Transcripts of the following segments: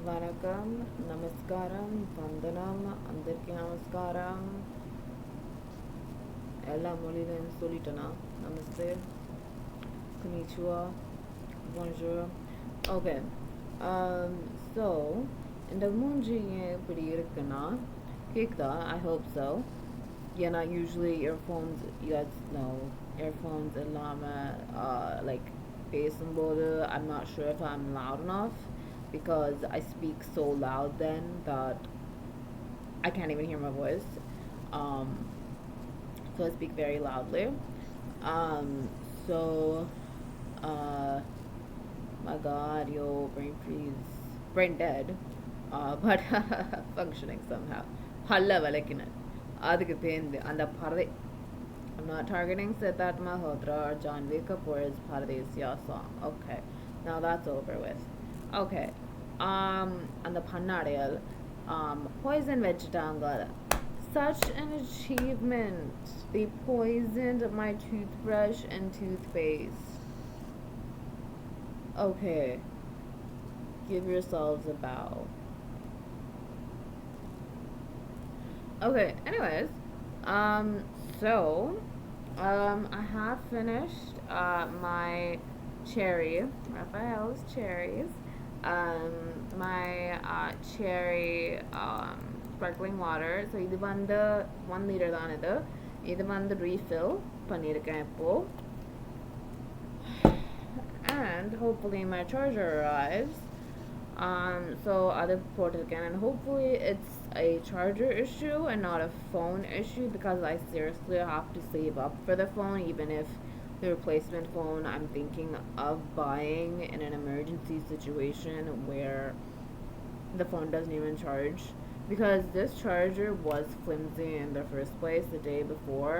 Vanakkam, Namaskaram, Vandanam, Andarki Namaskaram, Ella Moliden Solitana, Namaste, Konnichiwa, Bonjour. Okay, so, இந்த மூஞ்சி இப்படி இருக்குன்னா கேக்குதா? I hope so. Yeah, not usually earphones, you guys know, earphones like பேசும்போது I'm not sure if I'm loud enough because I speak so loud then that I can't even hear my voice. Um, so I speak very loudly. Um, so, uh, my god, yo, brain freeze. Brain dead. But functioning somehow. Halla valakina. Adhikku thendu. Anda parade. I'm not targeting Siddharth Malhotra or John V. Kapoor's Paradisya song. Okay. Now that's over with. Okay. And the Pannadiyal. Poison vegetaanga. Such an achievement. They poisoned my toothbrush and toothpaste. Okay. Give yourselves a bow. Okay, anyways. So, I have finished, my cherry, Raphael's cherries, my, cherry, sparkling water. So, இது வந்து 1 liter தான் இது. இது வந்து refill பண்ணிருக்கேன் இப்போ. And hopefully my charger arrives. So other ported again, and hopefully it's a charger issue and not a phone issue because I seriously have to save up for the phone, even if the replacement phone I'm thinking of buying in an emergency situation where the phone doesn't even charge, because this charger was flimsy in the first place the day before.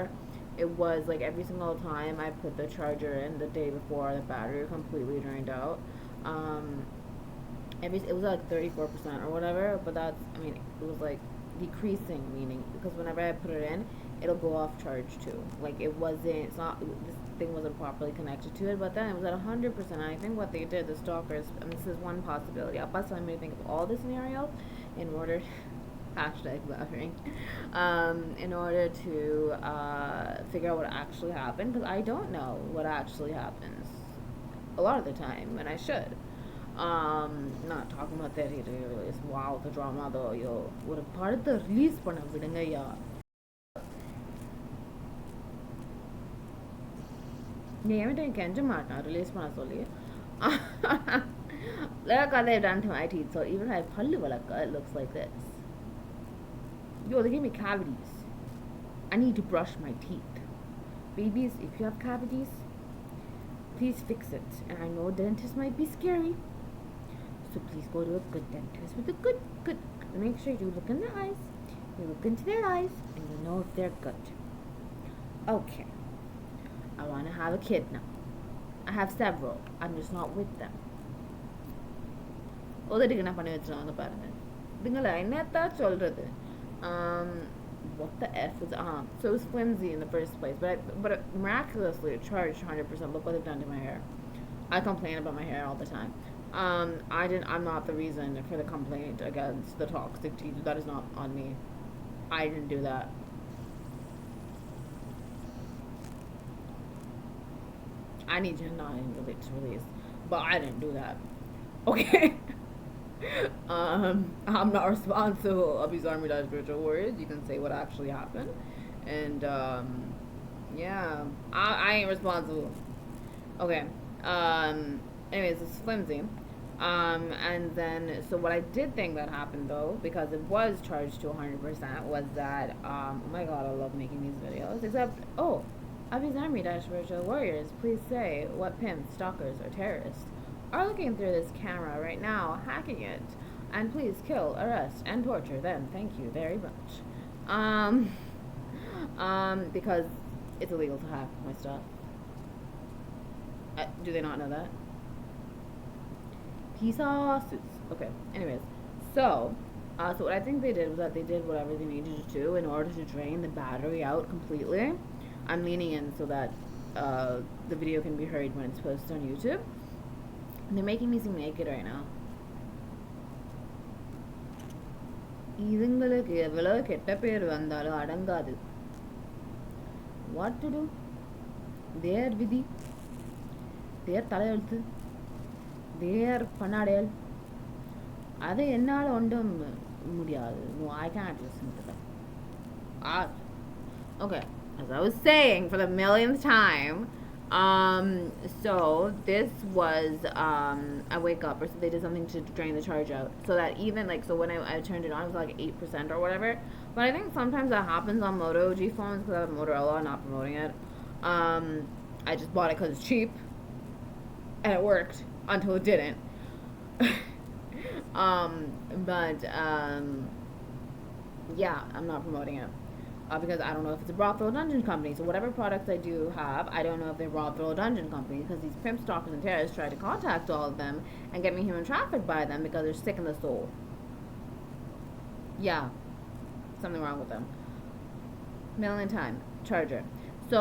It was like every single time I put the charger in the day before, the battery completely drained out. It was like 34% or whatever, but that's, I mean, it was like decreasing, meaning because whenever I put it in, it'll go off charge too. Like it's not, this thing wasn't properly connected to it, but then it was at 100%. And I think what they did, the stalkers, and this is one possibility. Appa telling me to think of all the scenarios in order to, hashtag laughing, in order to figure out what actually happened, because I don't know what actually happens a lot of the time, and I should. Not talking about that release. Wow, the drama though, yo. ஒரு படத்தை release பண்ண விடுங்க யா. நீ என்கிட்ட கெஞ்ச மாட்டான் release பண்ண சொல்லி. Like they've done to my teeth, so even if I pallu valakka, it looks like this. Yo, they gave me cavities. I need to brush my teeth. Babies, if you have cavities, please fix it. And I know dentists might be scary, so please go to a good dentist with a good. Make sure you look in their eyes. You look into their eyes, and you know if they're good. Okay. I want to have a kid now. I have several. I'm just not with them. Already gonna பண்ணி வச்சிருவாங்க பாருங்க. இதுங்கள என்னத்தான் சொல்றது? What the F was so it was flimsy in the first place, but miraculously it charged 100%. Look what they've done to my hair. I complain about my hair all the time. I'm not the reason for the complaint against the toxic teeth. That is not on me. I didn't do that. I need you to not release, but I didn't do that. Okay. I'm not responsible of these Army Dad spiritual warriors. You can say what actually happened, and yeah, I ain't responsible. Okay. Anyways, it's flimsy. And then, so what I did think that happened though, because it was charged to 100%, was that, oh my god, I love making these videos, except, Abhi's Army Dash Spiritual Warriors, please say what pimps, stalkers, or terrorists are looking through this camera right now, hacking it, and please kill, arrest, and torture them. Thank you very much. Because it's illegal to hack my stuff. Do they not know that? Peace suits. Okay. Anyways, so what I think they did was that they did whatever they needed to do in order to drain the battery out completely. I'm leaning in so that the video can be heard when it's posted on YouTube. And they're making me seem naked right now. இதுங்களுக்கு எவ்வளவு கெட்ட பேர் வந்தாலும் அடங்காது. What to two? தேர் விதி, தேர் தலையெழுத்து, தேர் பண்ணாடையல். அதை என்னால் ஒன்றும் முடியாது. No, I can't listen to them. Okay, as I was saying for the millionth time, so this was I wake up or so they did something to drain the charge out, so that even like so when I turned it on, it was like 8% or whatever. But I think sometimes that happens on Moto G phones because I have Motorola, not promoting it. I just bought it because it's cheap, and it worked until it didn't. But yeah, I'm not promoting it. Because I don't know if it's a brothel or dungeon company. So whatever products I do have, I don't know if they're brothel or dungeon company because these pimp stalkers and terrorists try to contact all of them and get me human trafficked by them because they're sick in the soul. Yeah, something wrong with them. Million time charger. So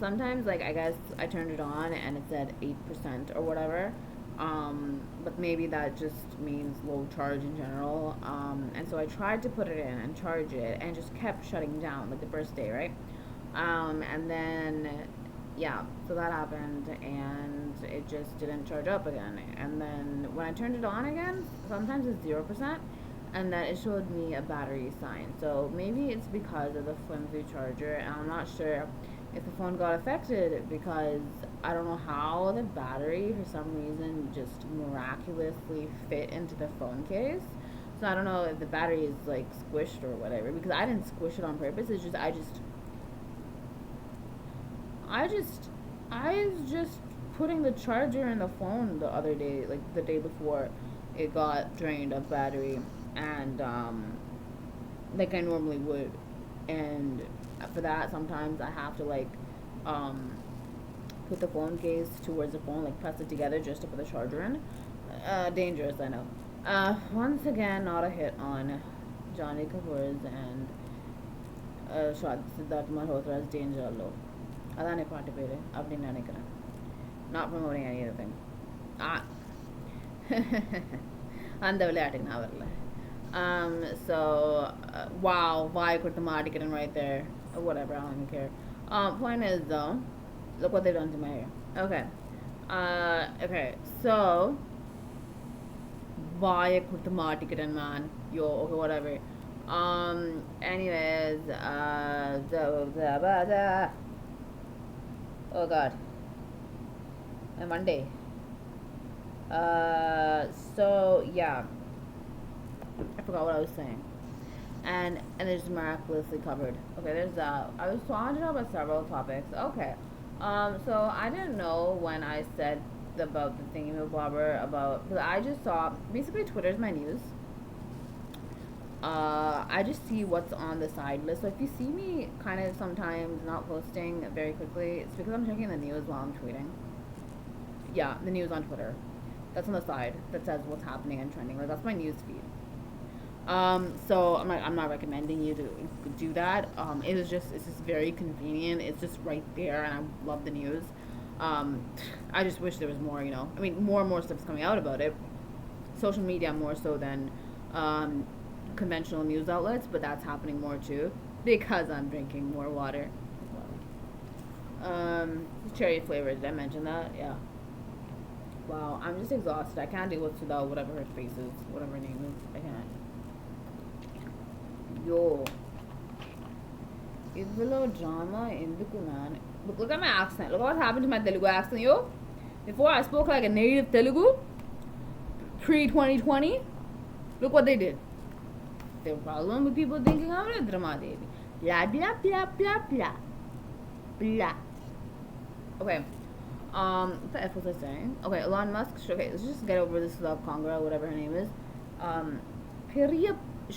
sometimes like I guess I turned it on and it said 8% or whatever. But maybe that just means low charge in general. And so I tried to put it in and charge it and just kept shutting down, like the first day, right? And then, yeah, so that happened and it just didn't charge up again. And then when I turned it on again, sometimes it's 0%, and then it showed me a battery sign. So maybe it's because of the flimsy charger, and I'm not sure if the phone got affected because I don't know how the battery for some reason just miraculously fit into the phone case. So I don't know if the battery is like squished or whatever because I didn't squish it on purpose. It's just I was just putting the charger in the phone the other day, like the day before it got drained of battery, and like I normally would, and for that sometimes I have to like put the phone case towards the phone, like press it together just to put the charger in. Dangerous, I know. Once again, not a hit on Johnny Kapoor's and Siddharth Malhotra's Danger Low. Adane paattu peru appdi nenikiren. Not promoting any other thing. அந்த விளையாட்டுக்கு நான் வரல. So wow, why could the மாட்டிக்கிறேன் right there? Whatever, I don't even care. Point is though, look what they've done to my hair. Okay. Okay, so why could the மாட்டிக்கிறேன் man? Yo, okay, whatever. Anyways, oh god. And Monday. So yeah. I forgot what I was saying. And it's miraculously covered. Okay, there's that. I was talking about several topics. Okay. So I didn't know when I said about the thingy-mabobber about, because I just saw, basically Twitter's my news. I just see what's on the side list. So if you see me kind of sometimes not posting very quickly, it's because I'm checking the news while I'm tweeting. Yeah, the news on Twitter. That's on the side that says what's happening and trending. Like that's my news feed. So I'm not recommending you to do that. It's just very convenient. It's just right there, and I love the news. I just wish there was more. You know, I mean, more and more stuff's coming out about it. Social media more so than conventional news outlets, but that's happening more too because I'm drinking more water. Cherry flavored. Did I mention that? Yeah. Wow, I'm just exhausted. I can't deal with without whatever her face is, whatever her name is. I can't. Yo. Ivlo drama ఎందుకు man? Look at my accent. Look what happened to my Telugu accent, yo. Before I spoke like a native Telugu, pre-2020, look what they did. They were problem with people thinking I'm a drama baby. Blah blah blah blah blah. Blah. Okay. What the F was I saying? Okay, Elon Musk. Okay, let's just get over this love Congra, whatever her name is.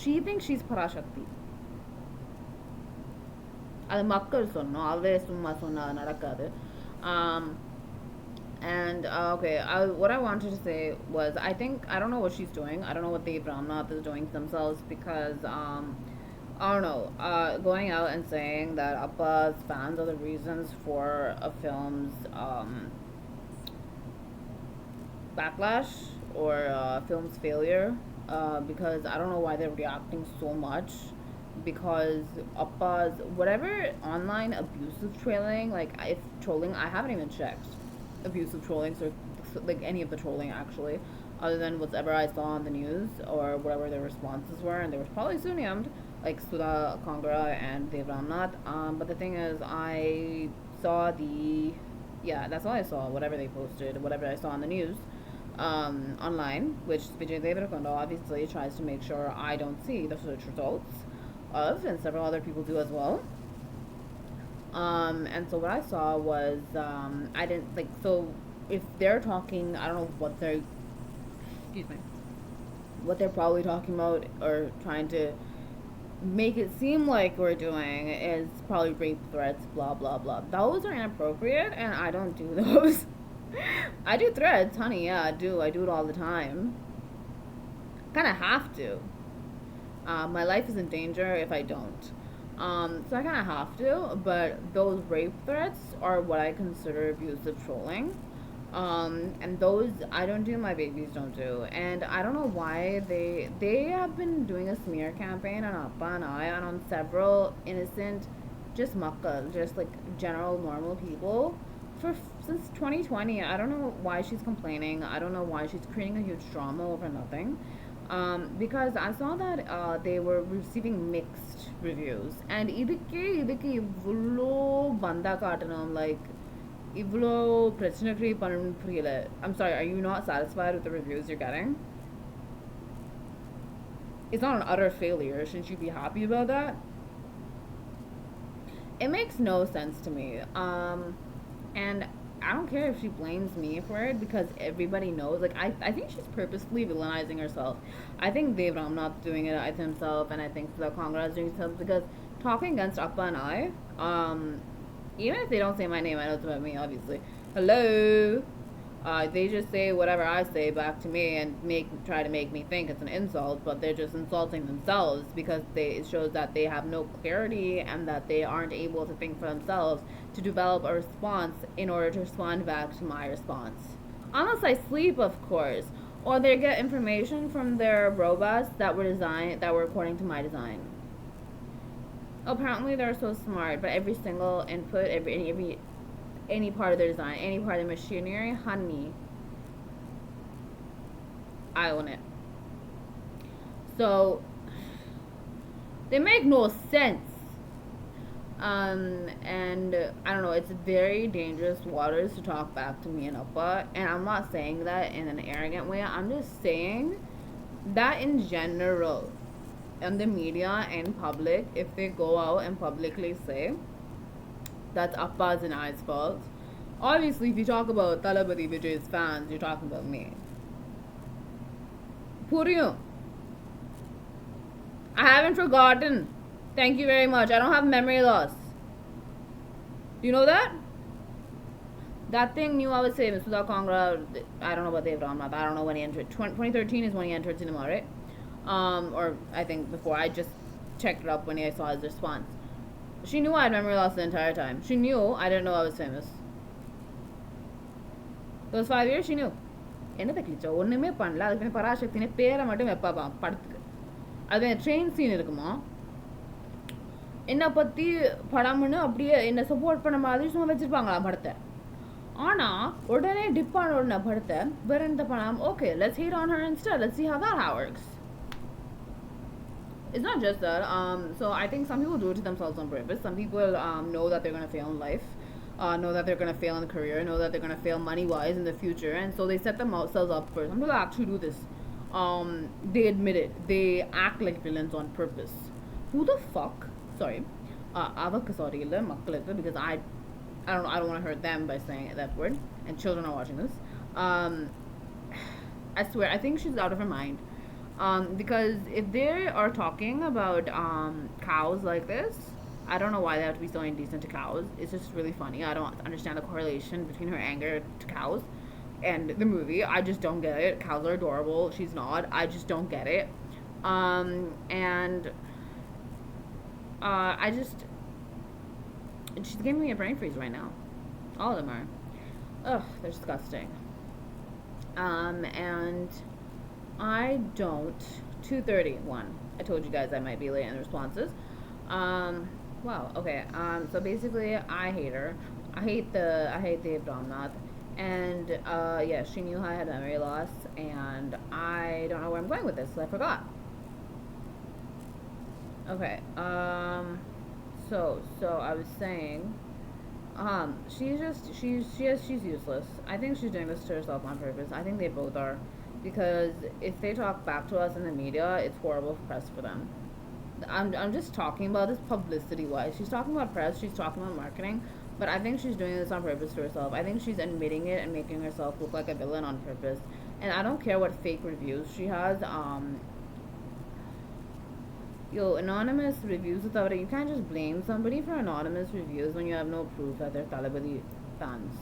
She thinks she's Parashakti. அது மக்கள் சொன்னோம் அவரே சும்மா சொன்னா நடக்காது. And okay, what I wanted to say was I don't know what she's doing. I don't know what the Brahmanath is doing to themselves because I don't know, going out and saying that Appa's fans are the reasons for a film's backlash or film's failure, because I don't know why they're reacting so much. Because Appa's whatever online abusive trolling, like if trolling, I haven't even checked abusive trolling, so like any of the trolling actually, other than whatever I saw on the news or whatever their responses were, and they were probably sunniyamed, like Sudha Kongra and Dev Ramnath. But the thing is, I saw the yeah, that's all I saw. Whatever they posted, whatever I saw on the news, online, which Vijay Deverakonda obviously tries to make sure I don't see the search results of, and several other people do as well. And so what I saw was, I didn't like, so if they're talking, I don't know what they're, excuse me, what they're probably talking about or trying to make it seem like we're doing is probably rape threats, blah, blah, blah. Those are inappropriate, and I don't do those. I do threads, honey, yeah, I do. I do it all the time. Kind of have to. My life is in danger if I don't. So I kind of have to, but those rape threats are what I consider abusive trolling. And those I don't do, my babies don't do. And I don't know why they have been doing a smear campaign on Appa and I and on several innocent, just makkas, just like general normal people since 2020. I don't know why she's complaining. I don't know why she's creating a huge drama over nothing. Because I saw that they were receiving mixed reviews, and idike ivlo banda kaatanam, like ivlo prachana create pannu puriyala. I'm sorry, are you not satisfied with the reviews you're getting? It's not an utter failure. Shouldn't you be happy about that? It makes no sense to me. And I don't care if she blames me for it, because everybody knows. Like, I think she's purposefully villainizing herself. I think Dev Ramnath's doing it himself, and I think the Congress is doing it himself, because talking against Appa and I, even if they don't say my name, I know it's about me, obviously. Hello. They just say whatever I say back to me and try to make me think it's an insult, but they're just insulting themselves, because it shows that they have no clarity and that they aren't able to think for themselves to develop a response in order to respond back to my response. Unless I sleep, of course, or they get information from their robots that were according to my design. Apparently they're so smart, but every single input, any part of their design, any part of the machinery, honey, I own it. So they make no sense. And I don't know, it's very dangerous waters to talk back to me and Appa, and I'm not saying that in an arrogant way. I'm just saying that in general, in the media and public, if they go out and publicly say that's Appa's and I's fault. Obviously, if you talk about Talabadi Vijay's fans, you're talking about me. Puriyo. I haven't forgotten. Thank you very much. I don't have memory loss. Do you know that? That thing knew I was famous without Kongra. I don't know about Dev Ramnath. I don't know when he entered. 2013 is when he entered cinema, right? Or I think before. I just checked it up when I saw his response. She knew I had memory loss the entire time. She knew I didn't know I was famous. Those 5 years, she knew. என்ன தக்கிச்சோ ஒன்றுமே பண்ணல. அதுக்கு பராசக்தினே பேரை மட்டும் வைப்பா படத்துக்கு. அது train scene இருக்குமா, என்னை பற்றி படம்னு அப்படியே என்னை சப்போர்ட் பண்ண மாதிரி சும்மா வச்சுருப்பாங்களா படத்தை. ஆனால் உடனே டிப் ஆன உடனே படத்தை வேற எந்த படம், okay let's heat on her Insta, let's see how that works. It's not just that. So I think some people do it to themselves on purpose. Some people know that they're going to fail in life, know that they're going to fail in the career, know that they're going to fail money-wise in the future, and so they set themselves up for. Some people actually do this. They admit it. They act like villains on purpose. Who the fuck? Sorry. Avakka sorry illa makkalukku, because I don't want to hurt them by saying that word, and children are watching this. I swear, I think she's out of her mind. Because if they are talking about cows like this, I don't know why they have to be so indecent to cows. It's just really funny. I don't understand the correlation between her anger to cows and the movie. I just don't get it. Cows are adorable. She's not. I just don't get it. And she's giving me a brain freeze right now. All of them are. Ugh, they're disgusting. And I don't. 2:31. I told you guys I might be late in the responses. Um, wow. Okay. So basically, I hate her. I hate Dave Domnath, and yeah, she knew I had memory loss, and I don't know where I'm going with this. I forgot. Okay. So I was saying, she's useless. I think she's doing this to herself on purpose. I think they both are, because if they talk back to us in the media, it's horrible press for them. I'm just talking about this publicity wise. She's talking about press, she's talking about marketing, but I think she's doing this on purpose to herself. I think she's admitting it and making herself look like a villain on purpose. And I don't care what fake reviews she has. Anonymous reviews without it. You can't just blame somebody for anonymous reviews when you have no proof that they're Talibali fans.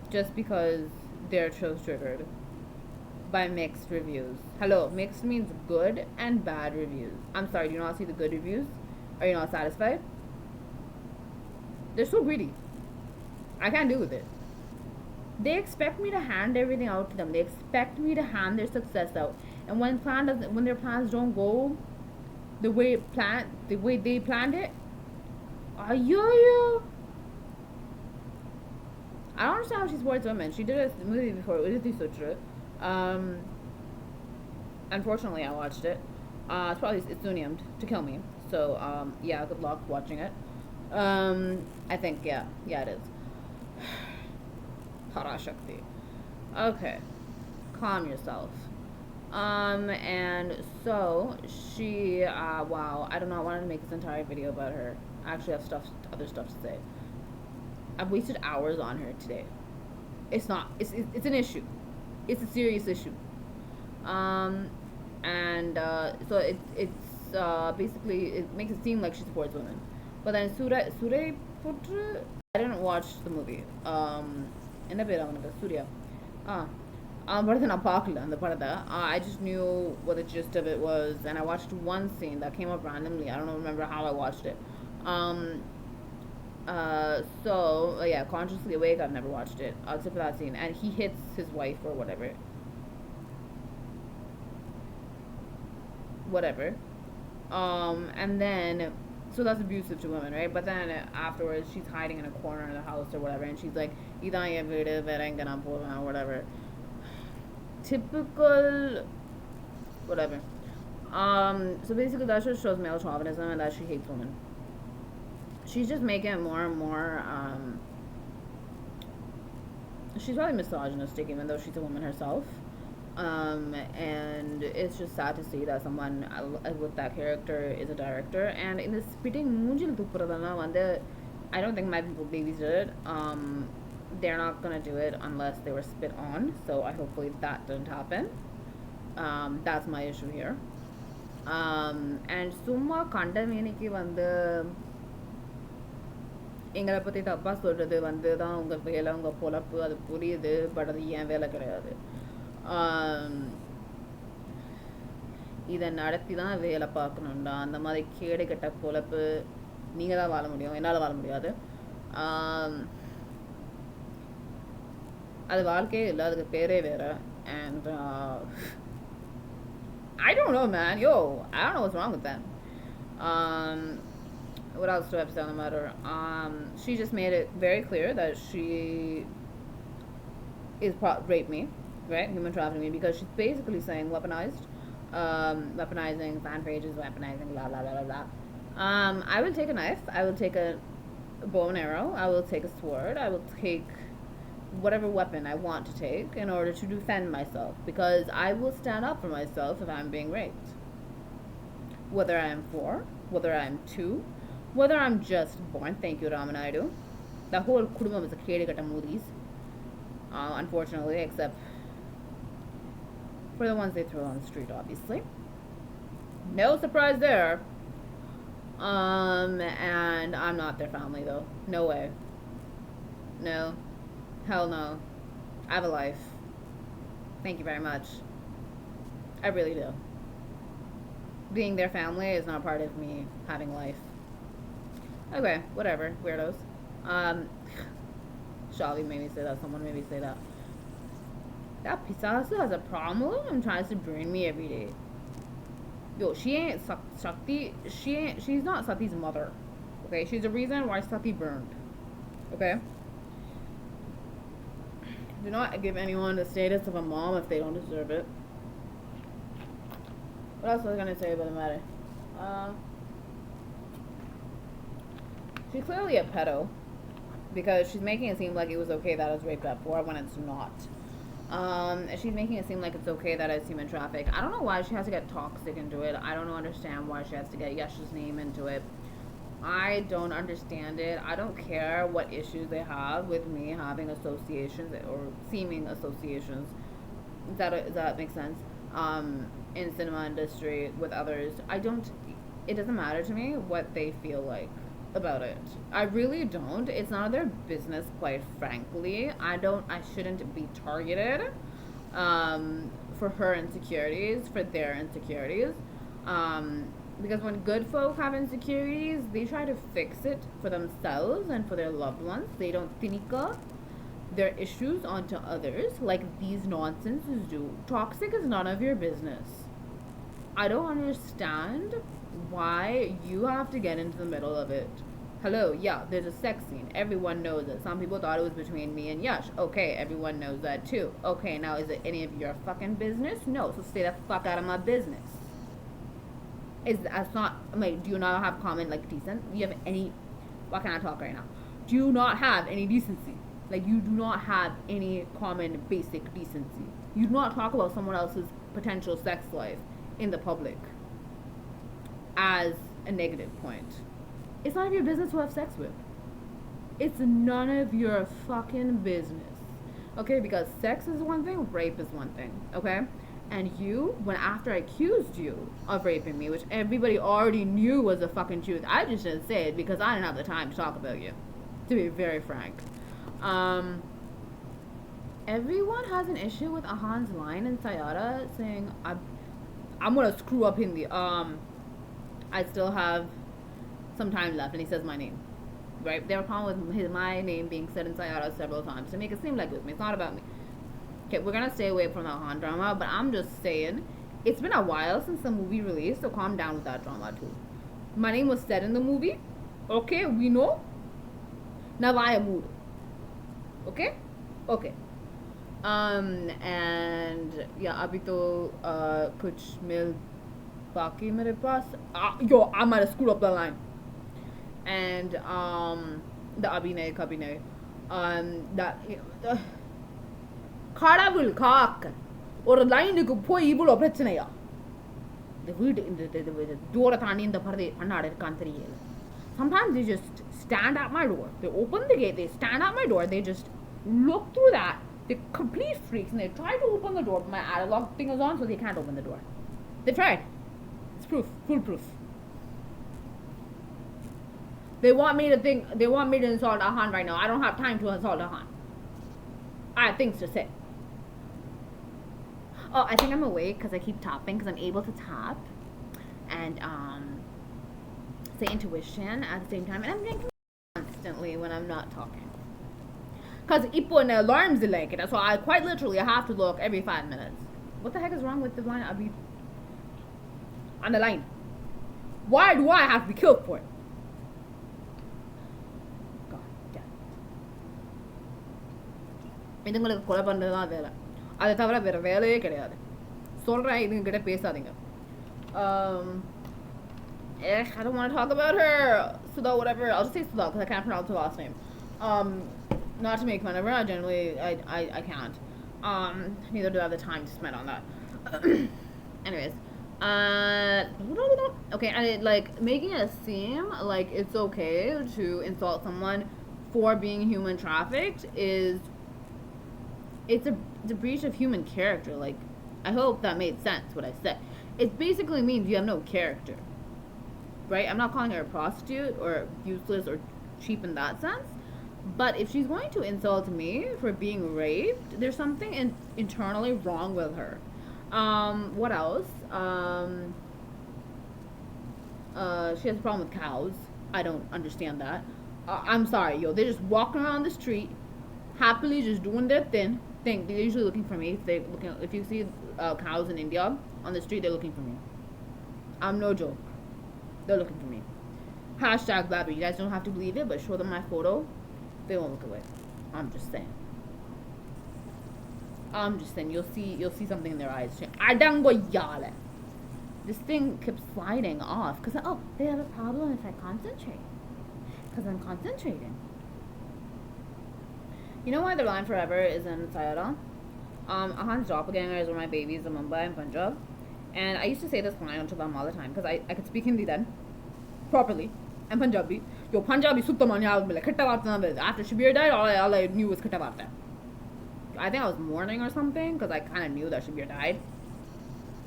Just because they're so triggered by mixed reviews. Hello, mixed means good and bad reviews. I'm sorry, do you not see the good reviews? Are you not satisfied? They're so greedy. I can't deal with it. They expect me to hand everything out to them. They expect me to hand their success out. And when their plans don't go the way they planned it, ayo. I don't understand how she supports women. She did a movie before. Unfortunately, I watched it. It's sunniyamed to kill me. So yeah, good luck watching it. I think yeah it is. Parashakti. Okay, calm yourself. And so she, wow, I do not want to make this entire video about her. I actually have other stuff to say. I've wasted hours on her today. It's an issue. It's a serious issue. And so it's basically, it makes it seem like she supports women. But then Surya Putra, I didn't watch the movie. என்ன பேர் அவனுக்கு சூர்யா படத்தை நான் பார்க்கல அந்த படத்தை I just knew what the gist of it was, and I watched one scene that came up randomly. I don't remember how I watched it. So yeah, Consciously Awake, I've never watched it except for that scene, and he hits his wife or whatever. And then so that's abusive to women, right? But then afterwards, she's hiding in a corner in the house or whatever, and she's like, "Idan ye veedu veranga or whatever." Typical, whatever. So basically, that just shows male chauvinism and that she hates women. She's just making it more and more. She's probably misogynistic, even though she's a woman herself. And it's just sad to see that someone with that character is a director. And in the spitting moonjil tupuradana vande, I don't think my people babies did it. They're not gonna do it unless they were spit on. So I hopefully that didn't happen. That's my issue here. And summa kandaveniki vande எங்களை பற்றி தப்பாக சொல்கிறது வந்து தான் உங்கள் வேலை, உங்கள் பொழப்பு, அது புரியுது. பட் அது ஏன் வேலை கிடையாது. இதை நடத்தி தான் வேலை பார்க்கணுண்டா. அந்த மாதிரி கேடு கெட்ட பொழப்பு நீங்கள் தான் வாழ முடியும், என்னால் வாழ முடியாது. அது வாழ்க்கையே இல்லை, அதுக்கு பேரே வேறு. And I don't know, man. I don't know what's wrong with them. What else do I have to say on the matter? She just made it very clear that she is raped me, right? Human trafficking me, because she's basically saying weaponized, weaponizing fan pages, weaponizing blah blah blah blah blah. I will take a knife. I will take a bow and arrow. I will take a sword. I will take whatever weapon I want to take in order to defend myself, because I will stand up for myself if I'm being raped. Whether I am 4, whether I am 2, whether I'm just born. Thank you, Ramanaidu. The whole kudumam is a kedikata movies. Unfortunately, except for the ones they throw on the street, obviously. No surprise there. And I'm not their family, though. No way. No. Hell no. I have a life. Thank you very much. I really do. Being their family is not part of me having life. Okay, whatever, weirdos. Shavi made me say that. Someone made me say that. That Pisasu has a problem and tries to burn me every day. Yo, she ain't Shakti. She's not Sati's mother. Okay, she's the reason why Sati burned. Okay. Do not give anyone the status of a mom if they don't deserve it. What else was I gonna say about the matter? She's clearly a pedo because she's making it seem like it was okay that I was raped at 4 when it's not. She's making it seem like it's okay that it's human traffic. I don't know why she has to get toxic into it. I don't understand why she has to get Yesh's name into it. I don't understand it. I don't care what issues they have with me having associations or seeming associations. Does that make sense? In cinema industry with others. It doesn't matter to me what they feel like about it. I really don't. It's none of their business, quite frankly. I shouldn't be targeted for her insecurities, for their insecurities. Because when good folk have insecurities, they try to fix it for themselves and for their loved ones. They don't tinika their issues onto others like these nonsenses do. Toxic is none of your business. I don't understand why you have to get into the middle of it. Hello, yeah, there's a sex scene. Everyone knows it. Some people thought it was between me and Yash. Okay, everyone knows that too. Okay, now is it any of your fucking business? No, so stay the fuck out of my business. That's not, like, do you not have common, like, decent? Do you have any, why can't I talk right now? Do you not have any decency? Like, you do not have any common basic decency. You do not talk about someone else's potential sex life in the public as a negative point. It's none of your business who have sex with. It's none of your fucking business. Okay, because sex is one thing, rape is one thing, okay? And you, when after I accused you of raping me, which everybody already knew was the fucking truth, I just didn't say it because I didn't have the time to talk about you, to be very frank. Everyone has an issue with Ahan's line in Sayada saying, I'm gonna screw up Hindi. I still have some time left, and he says my name. Right? They have a problem with my name being said in Sayada several times to make it seem like it was me. It's not about me. Okay, we're gonna stay away from the Han drama, but I'm just saying, it's been a while since the movie released, so calm down with that drama too. My name was said in the movie. Okay, we know. Now I am mood. Okay? Okay. And yeah, अभी तो कुछ मिल बाकी मेरे पास. Yo, I might have screwed up the line. And the Abhinay Kabhinay. That கடவுள் காக்க ஒரு லைனுக்கு போய் இவ்வளோ பிரச்சனையா இந்த வீடு இந்த டோரை தாண்டி இந்த பரதை பண்ணாட இருக்கான்னு தெரியல. Sometimes they just stand at my door. They open the gate, they stand at my door, they just look through that. They're complete freaks and they try to open the door, but my analog thing is on, so they can't open the door. They tried. It's proof, foolproof. They want me to insult Ahan right now. I don't have time to insult Ahan. I have things to say. Oh, I think I'm awake because I keep tapping because I'm able to tap and say intuition at the same time, and I'm drinking constantly when I'm not talking. Because ipo an alarm's like it, so I quite literally have to look every 5 minutes. What the heck is wrong with the line? I'll be on the line. Why do I have to be killed for it? God damn. இதுங்களுக்கு கொலை பண்ணுறது தான் வேலை. அதை தவிர வேறு வேலையே கிடையாது. சொல்கிறேன், இதுங்கிட்ட பேசாதீங்க. I don't want to talk about her. Sudha, whatever. I'll just say Sudha because I can't pronounce her last name. Not to make fun of her. I generally, I can't. Neither do I have the time to spend on that. Anyways. Okay, and like making it seem like it's okay to insult someone for being human trafficked it's a breach of human character. Like, I hope that made sense what I said. It basically means you have no character, right? I'm not calling her a prostitute or useless or cheap in that sense, but if she's going to insult me for being raped, there's something internally wrong with her. What else? She has a problem with cows. I don't understand that. I'm sorry, yo. They're just walking around the street happily just doing their thing. They're usually looking for me. If you see cows in India on the street, they're looking for me. I'm no joke. They're looking for me. Hashtag Babby. You guys don't have to believe it, but show them my photo. They won't look away. I'm just saying. You'll see something in their eyes. This thing keeps sliding off because they have a problem if I concentrate. Because I'm concentrating. You know why the line forever is in Sayada? Ahan's doppelgangers were my babies in Mumbai and Punjab. And I used to say this line to them all the time because I could speak Hindi then properly and Punjabi. Yo, Punjabi sutta manya after Shabir died, all I knew was khatta varta. I think I was mourning or something because I kind of knew that Shabir died.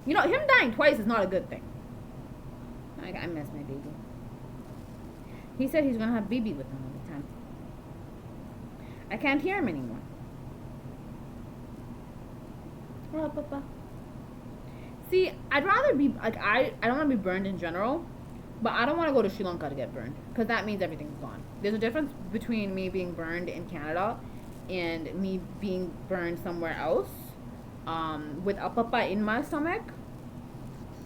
You know, him dying twice is not a good thing. I miss my baby. He said he's gonna have baby with him all the time. I can't hear him anymore. Well, Papa. See, I'd rather be like I don't want to be burned in general, but I don't want to go to Sri Lanka to get burned because that means everything's gone. There's a difference between me being burned in Canada and me being burned somewhere else, with Appa in my stomach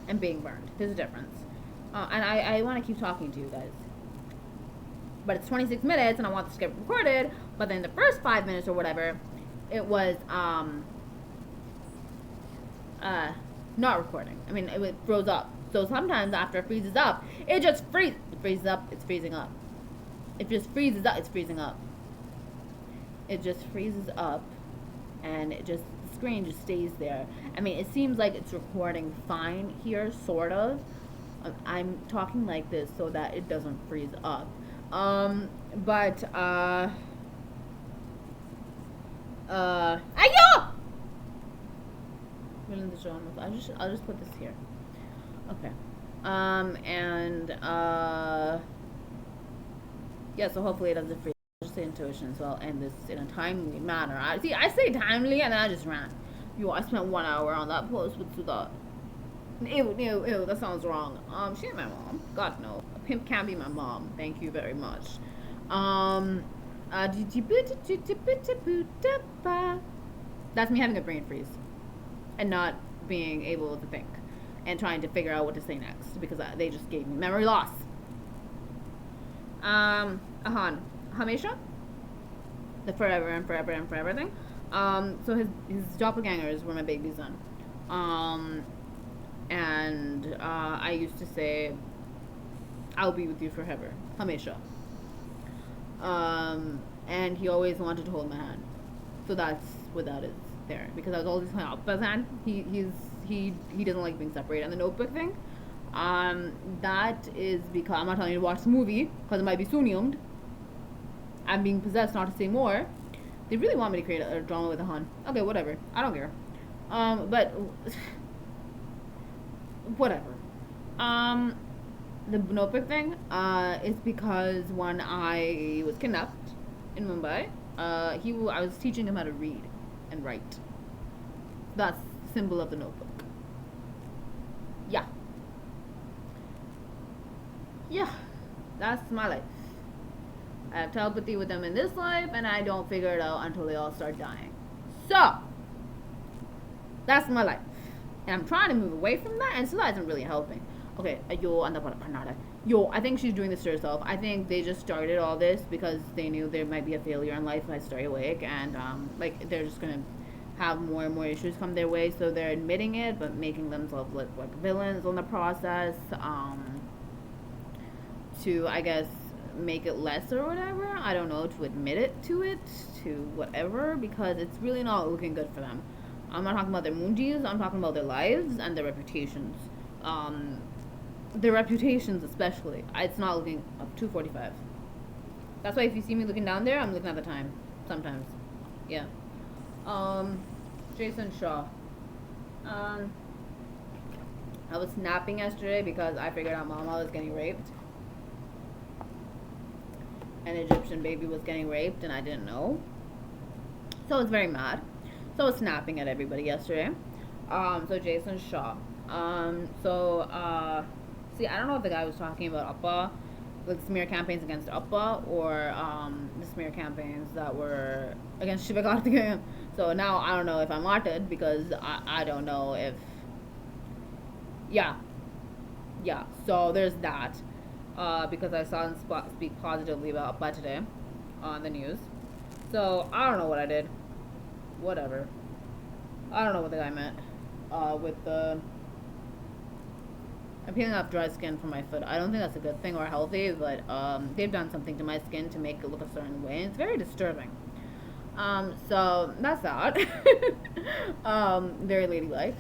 and being burned. There's a difference. And I want to keep talking to you guys. But it's 26 minutes and I want this to get recorded, but then the first 5 minutes or whatever, it was not recording. I mean, it froze up. So sometimes after it freezes up, it just freezes. It freezes up, it's freezing up. It just freezes up, it's freezing up. It just freezes up and the screen just stays there. I mean, it seems like it's recording fine here, sort of. I'm talking like this so that it doesn't freeze up. Ayo! I'll just put this here. Okay. Yeah, so hopefully it doesn't freeze. I'll just say intuition, so I'll end this in a timely manner. I say timely and then I just ran. I spent 1 hour on that post with Sudha. Ew, that sounds wrong. She ain't my mom. God, no. A pimp can't be my mom. Thank you very much. That's me having a brain freeze. And not being able to think. And trying to figure out what to say next. Because they just gave me memory loss. Ahan. Hamesha? The forever and forever and forever thing. So his doppelgangers were my baby's son. And I used to say, I'll be with you forever. Hamesha. And he always wanted to hold my hand. So that's what that is there. Because I was always holding Appa's hand. He doesn't like being separated. And the notebook thing, that is because, I'm not telling you to watch the movie, because it might be sunniyamed. I'm being possessed not to say more. They really want me to create a drama with Ahan. Okay, whatever. I don't care. But whatever. The notebook thing is because when I was kidnapped in Mumbai, I was teaching him how to read and write. That's the symbol of the notebook. Yeah, that's my life. I have telepathy with them in this life, and I don't figure it out until they all start dying. So that's my life. And I'm trying to move away from that, and so that isn't really helping. Okay, I think she's doing this to herself. I think they just started all this because they knew there might be a failure in life if I stay awake, and they're just gonna have more and more issues come their way, so they're admitting it, but making themselves look like villains on the process, to, I guess, make it less or whatever. I don't know, to admit it, to whatever, because it's really not looking good for them. I'm not talking about their moonjis, I'm talking about their lives and their reputations. Their reputations especially. It's not looking up. 2:45. That's why if you see me looking down there, I'm looking at the time. Sometimes. Yeah. Jason Shaw. I was snapping yesterday because I figured out Mama was getting raped. An Egyptian baby was getting raped and I didn't know. So I was very mad. So I was snapping at everybody yesterday. So Jason Shaw. See, I don't know if the guy was talking about Appa. like smear campaigns against Appa or the smear campaigns that were against Shivakarthikeyan. So now I don't know if I'm martyred because I don't know if yeah. So there's that because I saw him speak positively about Appa today on the news. So I don't know what I did. Whatever. I don't know what the guy meant with the. I'm peeling off dry skin from my foot. I don't think that's a good thing or healthy, but they've done something to my skin to make it look a certain way, and it's very disturbing. So that's that. Very ladylike.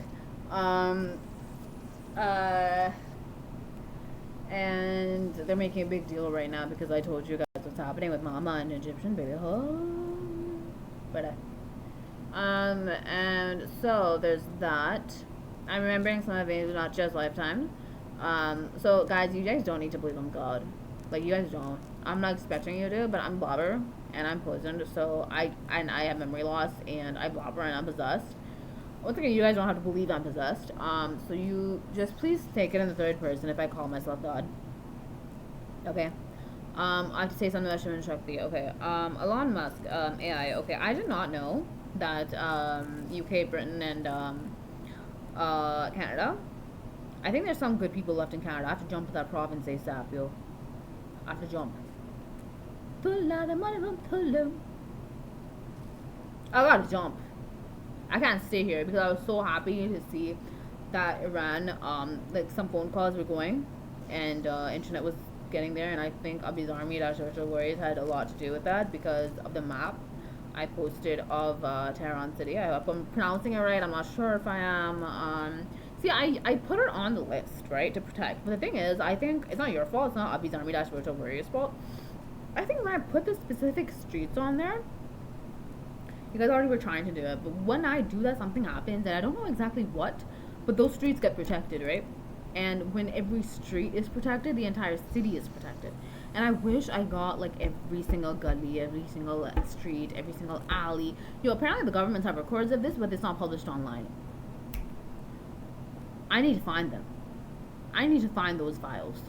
And they're making a big deal right now because I told you guys what's happening with Mama and Egyptian baby. And so there's that. I'm remembering some of it, not just Lifetime. So guys, you guys don't need to believe in God. Like, you guys don't. I'm not expecting you to, but I'm blobber and I'm poisoned, so I have memory loss and I blobber and I'm possessed. Once again, you guys don't have to believe I'm possessed. So you just please take it in the third person if I call myself God. Okay. I have to say something about Shivan Shakti. Okay. Elon Musk, AI. Okay, I did not know that UK, Britain, and Canada. I think there's some good people left in Canada. I have to jump to that province ASAP, yo. I have to jump. I gotta jump. I can't stay here because I was so happy to see that Iran, like some phone calls were going and internet was getting there, and I think Abi's army warriors had a lot to do with that because of the map I posted of Tehran City. I hope I'm pronouncing it right. I'm not sure if I am. See, I put it on the list, right, to protect. But the thing is, I think it's not your fault. It's not Abi's army warriors' fault. I think when I put the specific streets on there, you guys already were trying to do it, but when I do that, something happens, and I don't know exactly what, but those streets get protected, right? And when every street is protected, the entire city is protected. And I wish I got, like, every single gully, every single street, every single alley. Apparently the governments have records of this, but it's not published online. I need to find them. I need to find those files.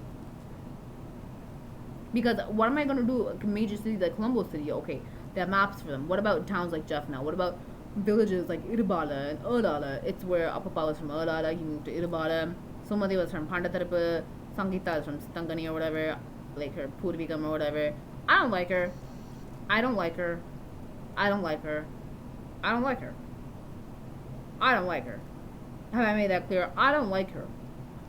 Because what am I going to do? A major city like Colombo City, okay, they have maps for them. What about towns like Jaffna? What about villages like Iribala and Erdala? It's where Appa was from Erdala. He moved to Iribala. Somebody was from Pandatarapa. Sangita is from Stangani or whatever. Like her Purvikam or whatever. I don't like her. I don't like her. I don't like her. I don't like her. I don't like her. Have I made that clear? I don't like her.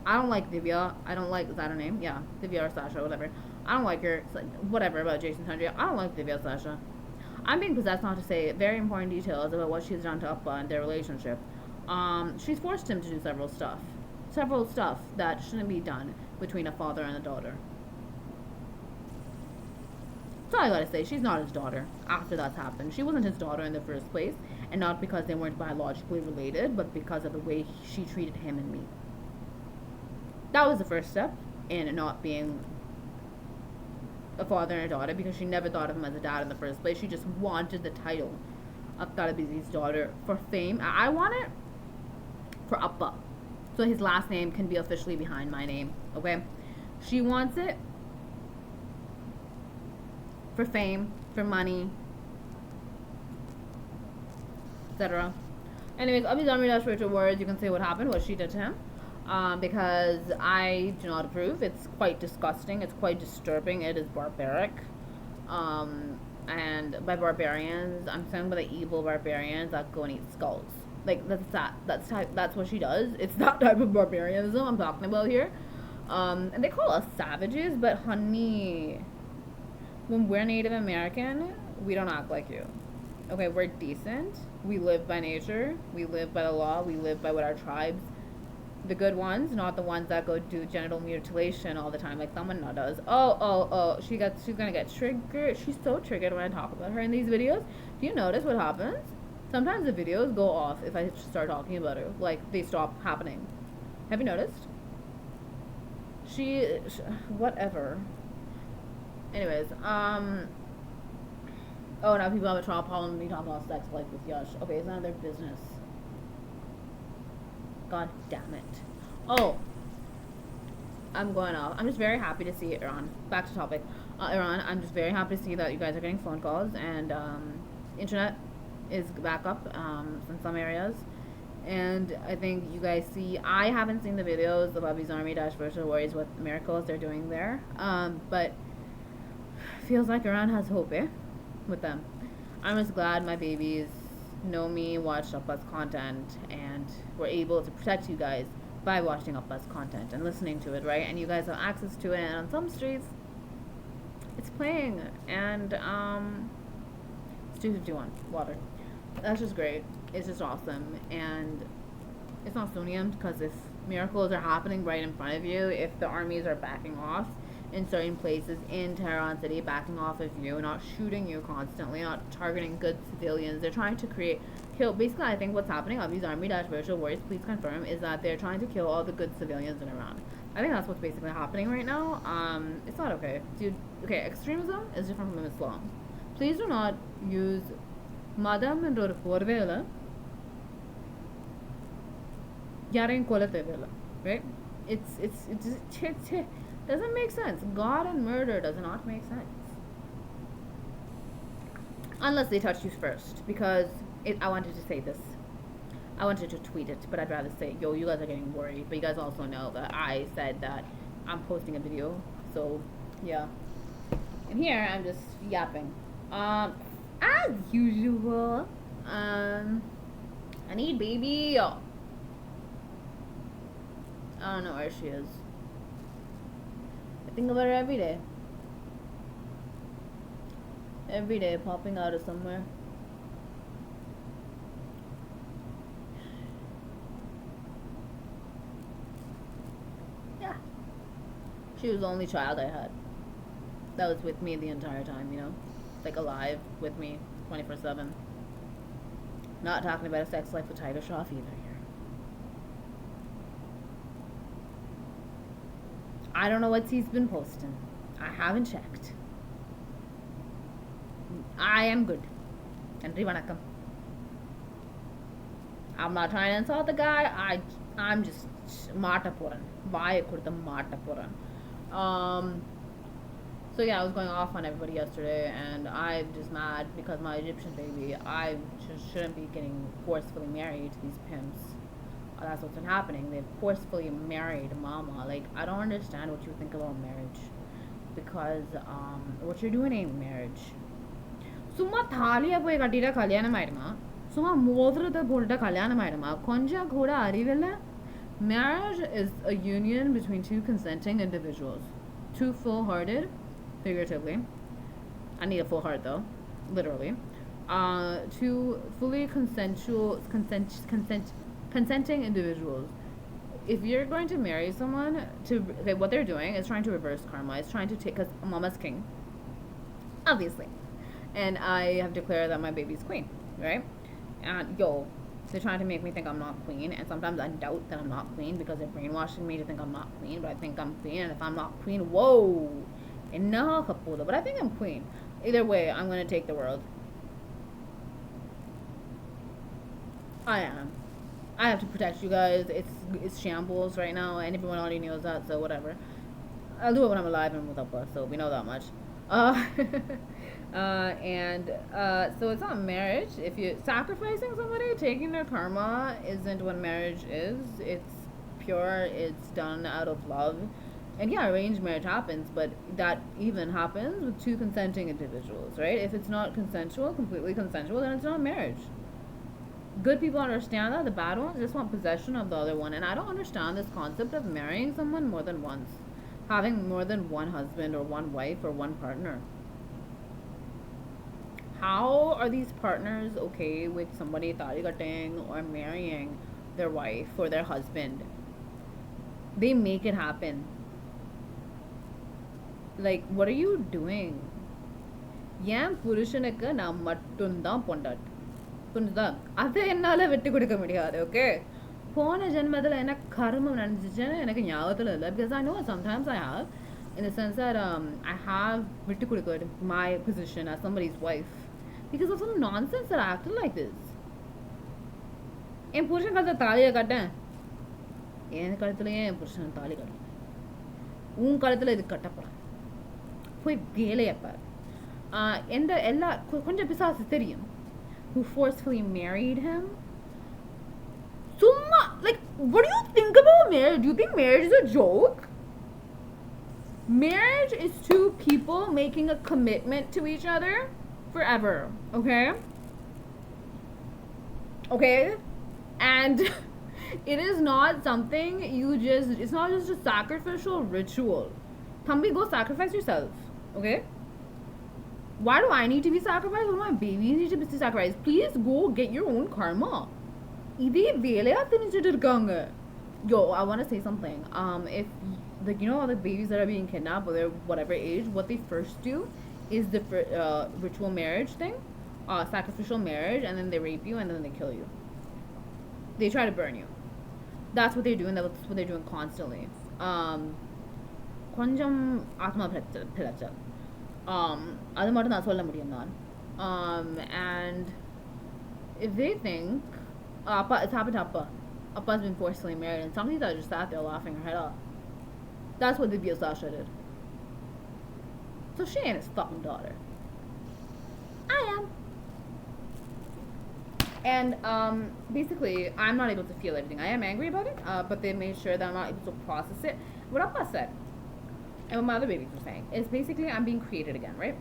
I don't like Divya. I don't like, is that her name? Yeah, Divya or Sasha, whatever. I don't like her. It's like, whatever about Jason Tundra. I don't like Divya or Sasha. I'm being possessed not to say very important details about what she's done to Appa and their relationship. She's forced him to do several stuff that shouldn't be done between a father and a daughter. That's all I gotta say. She's not his daughter after that's happened. She wasn't his daughter in the first place, and not because they weren't biologically related, but because of the way she treated him and me. That was the first step in not being a father and a daughter, because she never thought of him as a dad in the first place. She just wanted the title of Tarabizi's daughter for fame. I want it for Appa, so his last name can be officially behind my name, okay? She wants it for fame, for money, etc. Anyways, Abhi's army dash for words. You can say what happened, what she did to him. Because I do not approve. It's quite disgusting. It's quite disturbing. It is barbaric. And by barbarians, I'm saying by the evil barbarians that go and eat skulls. Like, that's what she does. It's that type of barbarianism I'm talking about here. And they call us savages, but honey, when we're Native American, we don't act like you. Okay, we're decent. We live by nature. We live by the law. We live by what our tribes, the good ones, not the ones that go do genital mutilation all the time like someone does. She's gonna get triggered. She's so triggered when I talk about her in these videos. Do you notice what happens? Sometimes the videos go off if I start talking about her. Like, they stop happening. Have you noticed? She whatever. Anyways, oh, now people have a trial problem with me talking about sex life with Yash. Okay, it's none of their business. God damn it. Oh. I'm going off. I'm just very happy to see Iran. Back to topic. Iran, I'm just very happy to see that you guys are getting phone calls and internet is back up in some areas. And I think you guys see, I haven't seen the videos of Abhi's Army Dash Virtual Warriors, what miracles they're doing there. But feels like Iran has hope, with them. I'm just glad my babies know me, watched Appa's content, and were able to protect you guys by watching Appa's content and listening to it, right? And you guys have access to it, and on some streets, it's playing, and it's 251 water. That's just great. It's just awesome, and it's not sunniyamed because if miracles are happening right in front of you, if the armies are backing off in certain places in Tehran City, backing off of you, not shooting you constantly, not targeting good civilians. They're trying to kill. Basically, I think what's happening, Abhi's Army Dash Virtual Warriors, please confirm, is that they're trying to kill all the good civilians in Iran. I think that's what's basically happening right now. It's not okay. Dude, okay, extremism is different from Islam. Please do not use Madam and Porvela Yaren Kolatevela, right? It just doesn't make sense. God and murder does not make sense. Unless they touch you first. Because I wanted to say this. I wanted to tweet it, but I'd rather say, yo, you guys are getting worried. But you guys also know that I said that I'm posting a video. So, yeah. And here, I'm just yapping. As usual, I need baby. I don't know where she is. I think about her every day. Every day, popping out of somewhere. Yeah. She was the only child I had. That was with me the entire time, you know? Like alive with me 24/7. Not talking about a sex life with Tiger Shroff either here. I don't know what he's been posting. I haven't checked. I am good. Nandri vanakkam. I'm not trying to insult the guy. I'm just mata poran. Vaya kurta mata poran. So yeah, I was going off on everybody yesterday, and I'm just mad because my Egyptian baby, I just shouldn't be getting forcefully married to these pimps. That's what's been happening. They've forcefully married mama. Like, I don't understand what you think about marriage, because what you're doing ain't marriage. Summa thaliya poi kattira kalyanam aiduma. Summa modhrada polta kalyanam aiduma. Konja kuda arivilla. Marriage is a union between two consenting individuals, two full-hearted, figuratively. I need a full heart though, literally. Two fully consenting individuals. If you're going to marry someone, okay, what they're doing is trying to reverse karma. It's trying to take, because mama's king, obviously, and I have declared that my baby's queen, right? And they're trying to make me think I'm not queen, and sometimes I doubt that I'm not queen because they're brainwashing me to think I'm not queen, but I think I'm queen, and if I'm not queen, whoa, enough, but I think I'm queen. Either way, I'm gonna take the world. I am. I have to protect you guys. It's shambles right now, and everyone already knows that, so whatever. I'll do it when I'm alive and with Appa, so we know that much. So it's not marriage. If you're sacrificing somebody, taking their karma isn't what marriage is. It's pure. It's done out of love. And yeah, arranged marriage happens, but that even happens with two consenting individuals, right? If it's not consensual, completely consensual, then it's not marriage. Good people understand that. The bad ones just want possession of the other one. And I don't understand this concept of marrying someone more than once. Having more than one husband or one wife or one partner. How are these partners okay with somebody tarigatting or marrying their wife or their husband? They make it happen. Like, what are you doing? ஏன் புருஷனுக்கு நான் மட்டும்தான் பொண்டாட்டி புரிஞ்சுதா அதை என்னால் விட்டு கொடுக்க முடியாது ஓகே போன ஜென்மத்தில் என்ன கர்மம் நடந்துச்சுன்னு எனக்கு ஞாபகத்தில் இல்லை because I know sometimes I have in the sense that I have விட்டு கொடுக்க my position as somebody's wife because of some nonsense that I acted like this. என் புருஷன் கழுத்தை தாலியை கட்டேன் என் கழுத்துலையே என் புருஷன் தாலி கட்டல உன் கழுத்தில் இது கட்டப்படும் போய் வேலையை பாரு எந்த எல்லா கொஞ்சம் பிசாசு தெரியும் who forcefully married him summa like what do you think about marriage? Do you think marriage is a joke? Marriage is two people making a commitment to each other forever, okay? Okay? And it is not something it's not just a sacrificial ritual. Thambi, go sacrifice yourself, okay? Why do I need to be sacrificed? Why do my babies need to be sacrificed? Please go get your own karma. Idhe velaya thinichittu irukanga. Yo, I want to say something. If like you know all the babies that are being kidnapped, or they're whatever age, what they first do is the ritual marriage thing, sacrificial marriage, and then they rape you and then they kill you. They try to burn you. That's what they're doing. That's what they're doing constantly. Konjam atma pilachal. அது மட்டும் நான் சொல்ல முடியும் நான். And if they think Appa, it's happened to Appa. Appa's been forcefully married, and somebody that just sat there laughing her head off. That's what Divya Sasha did. So she ain't his fucking daughter. I am. And basically, I'm not able to feel everything. I am angry about it, but they made sure that I'm not able to process it. What Appa said, and what my other babies were saying, is basically I'm being created again, right?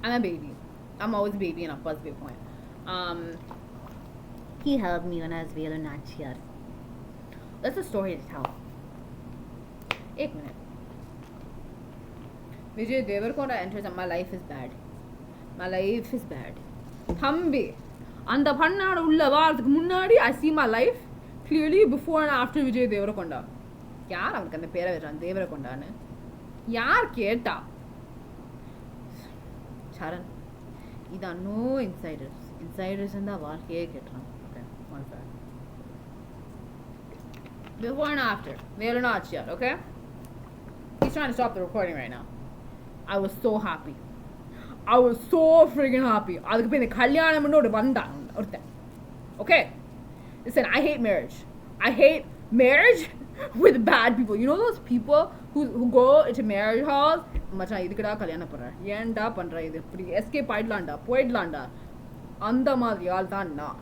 I'm a baby. I'm always a baby in Appa's viewpoint. He held me when I was very not here. That's a story to tell. 1 minute. Vijay Devarkonda enters and my life is bad. My life is bad. Thambi. அந்த பண்ணாட உள்ள வாரத்துக்கு முன்னாடி I see my life clearly before and after Vijay Devarkonda. யார் அவனுக்கு அந்த பேரை வச்சான் தேவரகொண்டான்னு? யார் கேட்டா? சரண், இதான் நோ இன்சைடர்ஸ். இன்சைடர்ஸ் இருந்தா வாழ்க்கையே கேட்டுறான். Okay, one sec. Before and after. They're not yet, okay? He's trying to stop the recording right now. I was so happy. I was so friggin' happy. அதுக்கு போய் இந்த கல்யாணம் பண்ணி ஒரு வந்தான் ஒருத்தன். Okay? Listen, I hate marriage. I hate marriage with bad people. You know those people who go into marriage halls? மச்சான் இதுக்குடா கல்யாணம் பண்ற? ஏன்டா பண்ற இது? இப்படி எஸ்கேப் ஆயிடலாம்டா, போயிடலாம்டா. அந்த மாதிரி ஆள் தான் நான்.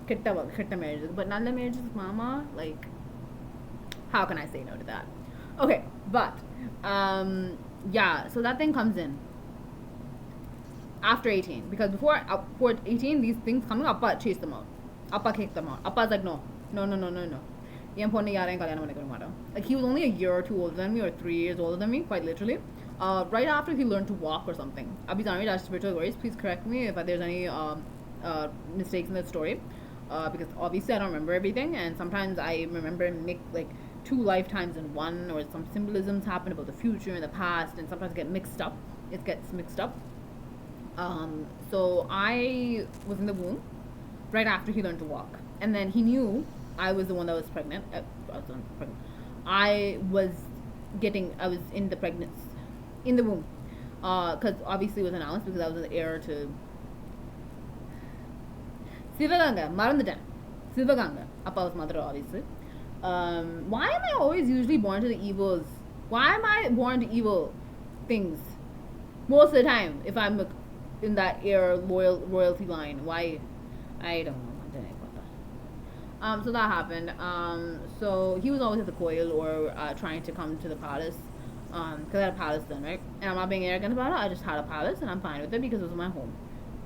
கெட்ட marriages. But நல்ல marriages, mama, like, how can I say no to that? Okay, but yeah, so that thing comes in after 18, because before 18 these things coming, Appa chased them out. Appa kicked them out. Appa's like, no. Like, he was only a year or two older than me, or 3 years older than me, quite literally. Right after he learned to walk or something. Abhizami, that's spiritual worries. Please correct me if there's any mistakes in that story, because obviously I don't remember everything, and sometimes I remember like 2 lifetimes in one, or some symbolisms happen about the future and the past, and sometimes it gets mixed up. So I was in the womb right after he learned to walk, and then he knew I was the one that was pregnant. I was in the pregnancy, in the womb, because obviously it was announced, because I was the heir to Sivaganga. Marandatan. Sivaganga, Appa's mother, obviously. Why am I always usually born to the evils? Why am I born to evil things most of the time if I'm in that heir royalty line? Why? I don't know. So that happened. So he was always at the coil, or trying to come to the palace, because I had a palace then, right? And I'm not being arrogant about it. I just had a palace, and I'm fine with it because it was my home.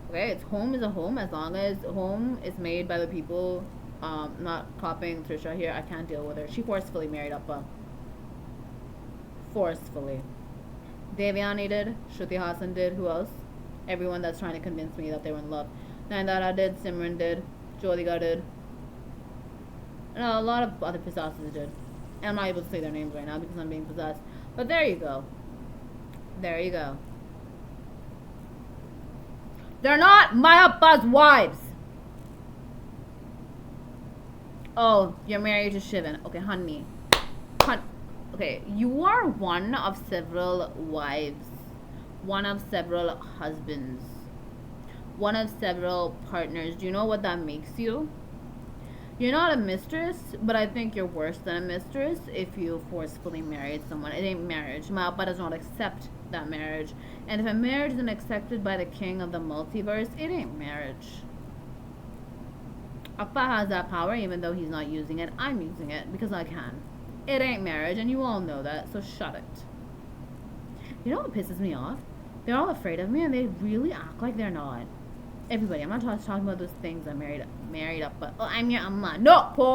Okay, home is a home as long as home is made by the people. Not copying Trisha here. I can't deal with her. She forcefully married Appa. Forcefully. Devyani did. Shruti Hassan did. Who else? Everyone that's trying to convince me that they were in love. Nandara did. Simran did. Jyotika did. And a lot of other possessors did. And I'm not able to say their names right now because I'm being possessed. But there you go. There you go. They're not my Appa's wives. Oh, you're married to Shivan. Okay, honey. Okay, you are one of several wives. One of several husbands. One of several partners. Do you know what that makes you? You're not a mistress, but I think you're worse than a mistress if you forcefully married someone. It ain't marriage. My Appa does not accept that marriage. And if a marriage isn't accepted by the king of the multiverse, it ain't marriage. Appa has that power even though he's not using it. I'm using it because I can. It ain't marriage, and you all know that, so shut it. You know what pisses me off? They're all afraid of me, and they really act like they're not. Everybody, I'm not talking about those things I married up, but I'm your amma. No, po.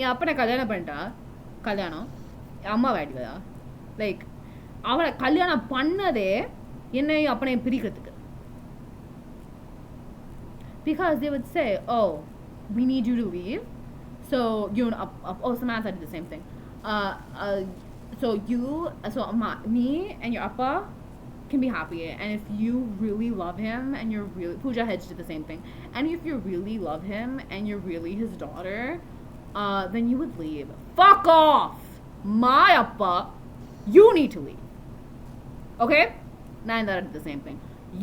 என் அப்பனை கல்யாணம் பண்ணிட்டா கல்யாணம் அம்மா வாயிடுவதா like அவளை கல்யாணம் பண்ணதே என்னையும் அப்பனையும் பிரிக்கிறதுக்கு because they would say, oh, we need you to leave, so you know, oh, Samantha did the same thing, me and your Appa can be happy, and if you really love him and you're really, Pooja Hedge did the same thing, and if you really love him and you're really his daughter, then you would leave. Fuck off! My Appa, you need to leave. Okay? Nayandara did the same thing.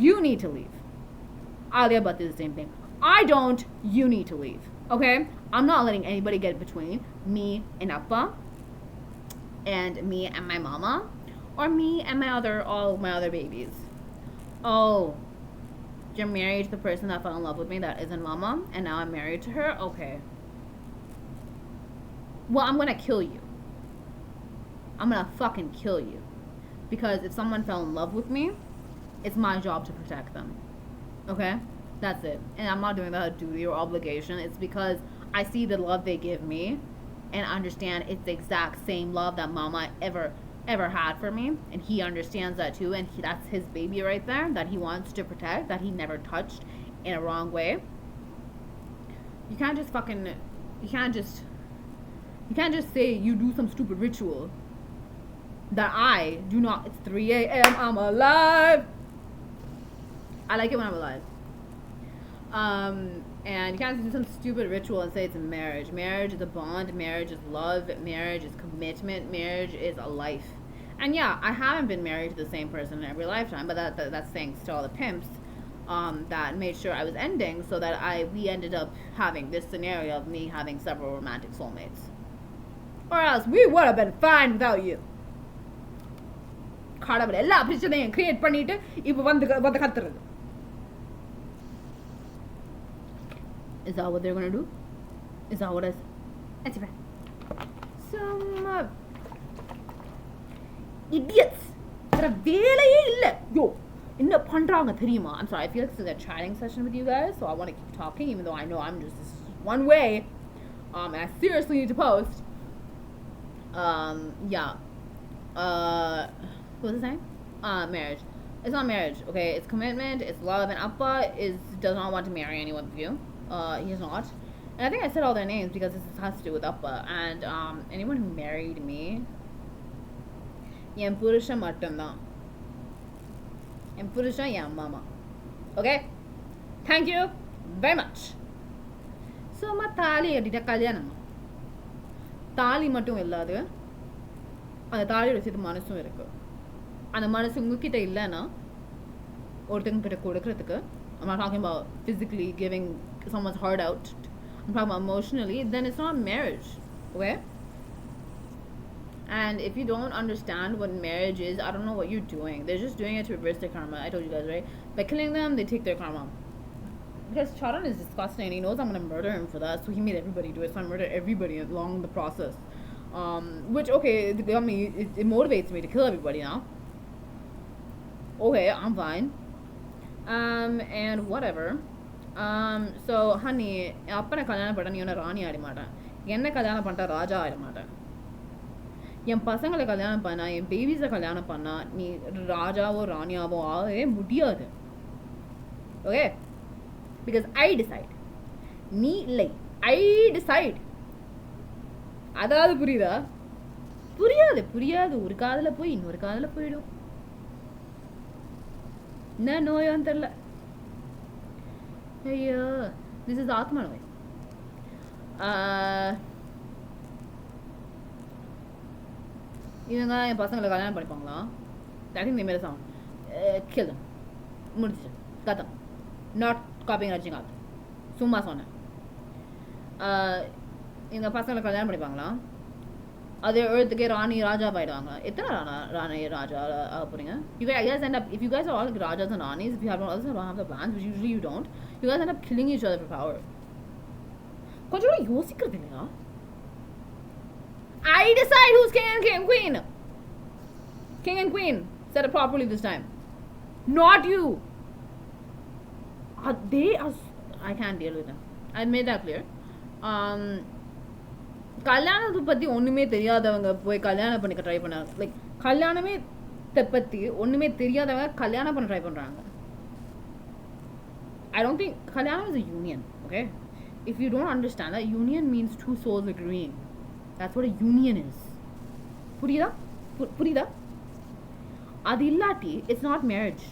You need to leave. Alia Bhatt did the same thing. I don't, you need to leave. Okay? I'm not letting anybody get between me and Appa, and me and my mama, or me and all my other babies. Oh, you're married to the person that fell in love with me that isn't mama, and now I'm married to her? Okay. Well, I'm gonna kill you. I'm gonna fucking kill you. Because if someone fell in love with me, it's my job to protect them. Okay? That's it. And I'm not doing that out of duty or obligation. It's because I see the love they give me and understand it's the exact same love that mama ever had for me, and he understands that too, and that's his baby right there that he wants to protect, that he never touched in a wrong way. You can't just say you do some stupid ritual that I do not. It's 3 a.m. I'm alive. I like it when I'm alive. And you can't do some stupid ritual and say it's a marriage. Marriage is a bond. Marriage is love. Marriage is commitment. Marriage is a life. And yeah, I haven't been married to the same person in every lifetime, but that's thanks to all the pimps that made sure I was ending, so that we ended up having this scenario of me having several romantic soulmates. Or else we would have been fine without you. கடவுள் எல்லா பிரச்சனையும் create பண்ணிட்டு இப்போ வந்து கத்துறது. Is that what they're gonna do? Is that what it is? That's right. Some idiots. வேற வேலையே இல்ல. Yo, என்ன பண்றாங்க தெரியுமா? I'm sorry, I feel like this is a chatting session with you guys, so I want to keep talking even though I know I'm just this one way. And I seriously need to post. Yeah. What was I saying? Marriage. It's not marriage, okay? It's commitment, it's love, and Appa does not want to marry anyone with you. He's not. And I think I said all their names because this has to do with Appa. And anyone who married me, yen purusha mattumda. Yen purusha yen mama. Okay? Thank you very much. So ma thali edita kalyanam. Thali mattum illadu. அந்த தாலியோட சேர்த்து மனசும் இருக்கு. அந்த மனசு உங்ககிட்ட இல்லைன்னா ஒருத்தங்க கிட்ட கொடுக்கறதுக்கு, I'm not talking about physically giving someone's heart out, I'm talking about emotionally, then it's not marriage. Okay? And if you don't understand what marriage is, I don't know what you're doing. They're just doing it to reverse their karma. I told you guys, right? By killing them, they take their karma. Because Charan is disgusting, and he knows I'm going to murder him for that, so he made everybody do it, so I murdered everybody along the process. Which, okay, it motivates me to kill everybody now. Okay, I'm fine. And whatever. So, honey, appana kalyanam panna nee ona rani aadi maatan. Enna kalyanam panta raja aadi maatan. என் பசங்களை கல்யாணம் பண்ணா, என் பேபிஸை கல்யாணம் பண்ணா, நீ ராஜாவோ ராணியாவோ ஆகவே முடியாது. Okay? Because I decide. நீ இல்லை. I decide. அதாவது புரியுதா? புரியாது. ஒரு காதுல போய் இன்னொரு காதுல போயிடும். என்ன நோயான்னு தெரியல. ஐயோ, this is ஆத்மா நோய். இவங்க என் பசங்களை கல்யாணம் பண்ணிப்பாங்களா? I think they made a sound. Kill them. முடிச்சு. கதம். Not காப்பிங்க அடிச்சிங்காது சும்மா சொன்னேன் எங்கள் பசங்களை கல்யாணம் பண்ணிப்பாங்களா அதே எழுத்துக்கே ராணி ராஜா ஆயிடுவாங்க எத்தனை ராணி ராஜா ஆக போறீங்க you guys end up if you guys are all like rajas and ranis if you have also don't have the plans which usually you don't you guys end up killing each other for power கொஞ்சம் கூட யோசிக்கிறது இல்லையா I decide who's king and queen said it properly this time not you they are I can't deal with them I made that clear கல்யாணத்தை பற்றி ஒன்றுமே தெரியாதவங்க போய் கல்யாணம் பண்ணிக்க ட்ரை பண்ணாங்க லைக் கல்யாணமே பற்றி ஒன்றுமே தெரியாதவங்க கல்யாணம் பண்ண ட்ரை பண்ணுறாங்க I don't think கல்யாணம் is a union okay if you don't understand that union means two souls agreeing that's what a union is புரியுதா அது இல்லாட்டி it's not marriage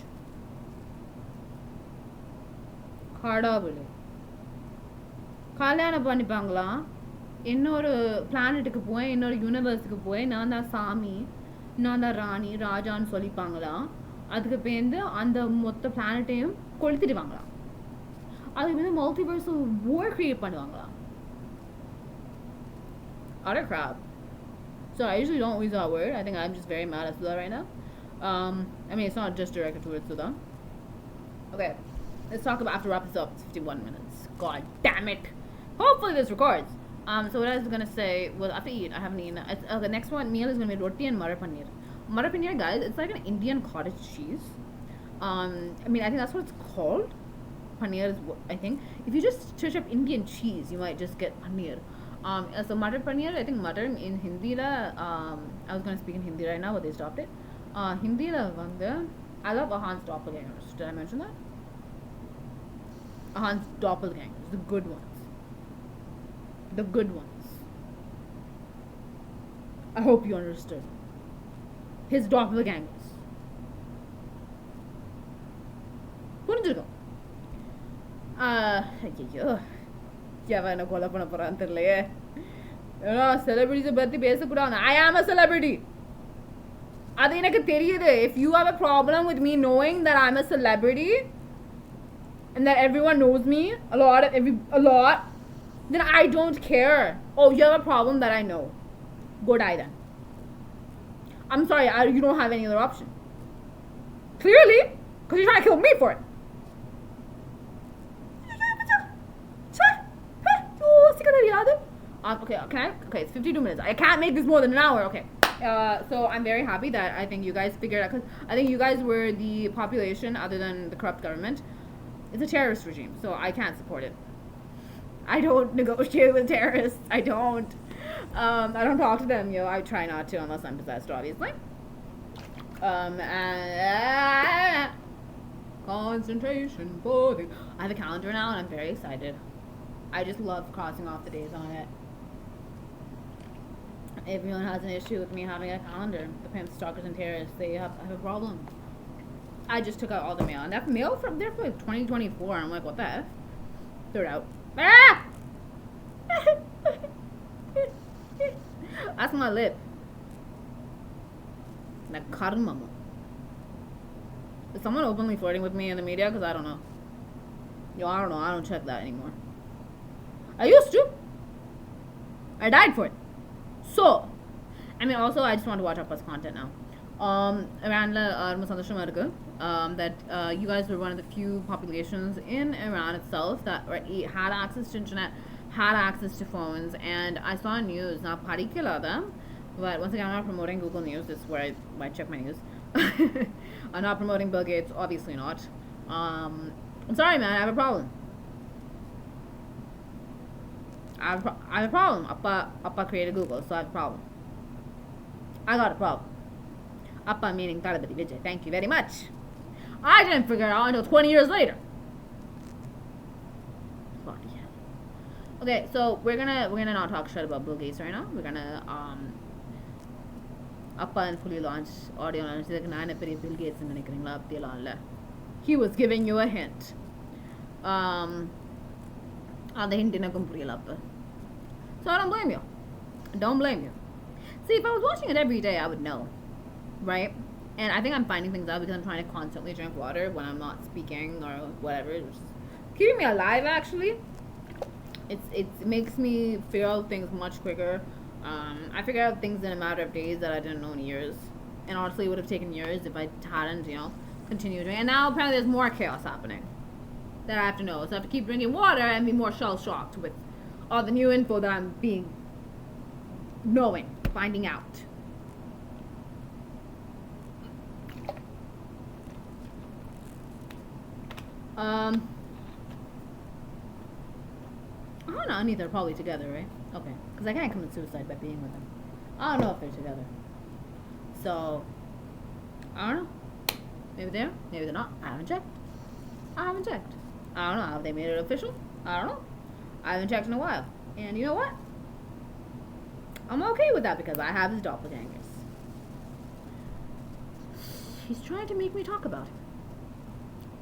கடவுளே கல்யாணம் பண்ணிப்பாங்களா இன்னொரு பிளானட்டுக்கு போய் இன்னொரு யூனிவர்ஸுக்கு போய் நான் தான் சாமி நான் தான் ராணி ராஜான்னு சொல்லிப்பாங்களா அதுக்கு பேர்ந்து அந்த மொத்த பிளானட்டையும் கொளுத்திடுவாங்களா அதுக்கு பேர்ந்து மல்டிவர்ஸல் வார் கிரியேட் பண்ணுவாங்களா utter crap so I usually don't use that word I think I'm just very mad at Sudha right now I mean it's not just directed towards Sudha okay let's talk about after wrap this up it's 51 minutes god damn it hopefully this records so what I was gonna say was after eat I haven't eaten the next one meal is gonna be roti and matar paneer guys it's like an Indian cottage cheese I mean I think that's what it's called paneer is what I think if you just search up Indian cheese you might just get paneer so matar paneer I think matar in Hindi la I was gonna speak in Hindi right now but they stopped it Hindi la vanda I love Ahan's doppelgangers did I mention that Ahan's doppelgangers the good ones I hope you understood his doppelgangers புரிஞ்சிருக்கும் ஐயோ எவன் என்ன கொலை பண்ண போறான்னு தெரியலையே செலிபிரிட்டிஸை பற்றி பேசக்கூடாது I am a celebrity அது எனக்கு தெரியுது if you have a problem with me knowing that I'm a celebrity and that everyone knows me a lot then I don't care oh you have a problem that I know go die then I'm sorry you don't have any other option clearly because you're trying to kill me for it okay it's 52 minutes I can't make this more than an hour okay so I'm very happy that I think you guys figured out because I think you guys were the population other than the corrupt government it's a terrorist regime so I can't support it I don't negotiate with terrorists I don't talk to them I try not to unless I'm possessed obviously concentration boarding I have a calendar now and I'm very excited I just love crossing off the days on it everyone has an issue with me having a calendar the pimps, stalkers and terrorists they have a problem I just took out all the mail and that mail from there for like 2024 I'm like what the F throw it out that's my lip na karma is someone openly flirting with me in the media because I don't know I don't know I don't check that anymore I used to I died for it so I mean also I just want to watch Appa's content now Iranla ரொம்ப சந்தோஷமா இருக்கு that you guys were one of the few populations in Iran itself that had access to internet had access to phones and I saw news now padikkalada but once again I'm not promoting Google News this is where I check my news I'm not promoting Bill Gates obviously not I'm sorry man I have a problem I have a problem Appa created Google so I have a problem I got a problem Appa meaning Talabati Vijay. Thank you very much. I didn't figure it out until 20 years later. Bloody hell. Okay, so we're gonna not talk shit about Bill Gates right now. We're gonna Appa and fully launch audio launch. Bill Gates and he was giving you a hint. The hint in a Appa. So I don't blame you. Don't blame you. See, if I was watching it every day, I would know. Right? And I think I'm finding things out because I'm trying to constantly drink water when I'm not speaking or whatever, which is keeping me alive actually. It makes me figure out things much quicker. I figure out things in a matter of days that I didn't know in years, and honestly, it would have taken years if I hadn't, continued doing. And now apparently there's more chaos happening that I have to know. So I have to keep drinking water and be more shell shocked with all the new info that I'm finding out. I don't know. I mean, they're probably together, right? Okay. Because I can't commit suicide by being with them. I don't know if they're together. So, I don't know. Maybe they are. Maybe they're not. I haven't checked. I don't know. Have they made it official? I don't know. I haven't checked in a while. And you know what? I'm okay with that because I have his doppelgangers. He's trying to make me talk about him.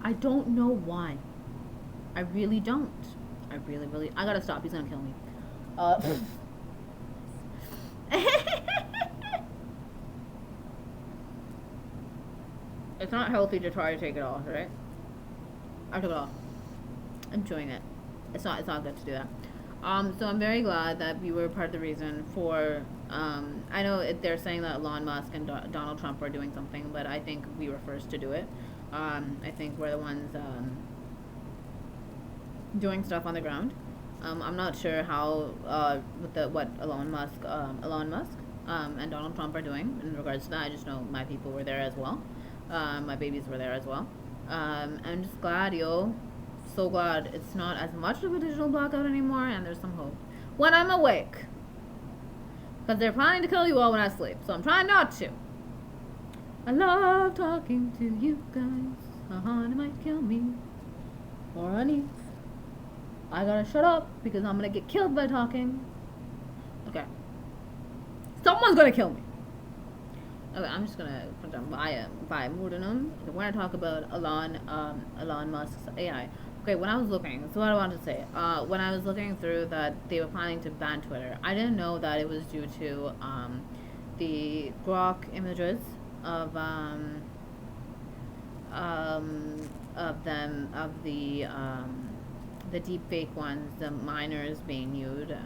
I don't know why. I really don't. I gotta stop. He's gonna kill me. It's not healthy to try to take it off, right? I took it off. I'm enjoying it. It's not good to do that. So I'm very glad that we were part of the reason for. I know they're saying that Elon Musk and Donald Trump are doing something, but I think we were first to do it. I think we're the ones doing stuff on the ground. I'm not sure how what Elon Musk and Donald Trump are doing in regards to that. I just know my people were there as well. My babies were there as well. I'm just glad, so glad it's not as much of a digital blackout anymore, and there's some hope when I'm awake. Because they're planning to kill you all when I sleep, so I'm trying not to. I love talking to you guys. It might kill me. Or I gotta shut up because I'm gonna get killed by talking. Okay. Someone's gonna kill me. Okay, I'm just gonna put down by Murdanum. We're gonna talk about Elon Musk's AI. Okay, when I was looking, that's what I wanted to say. When I was looking through that they were planning to ban Twitter, I didn't know that it was due to the grok images of the deep fake ones, the minors being nude,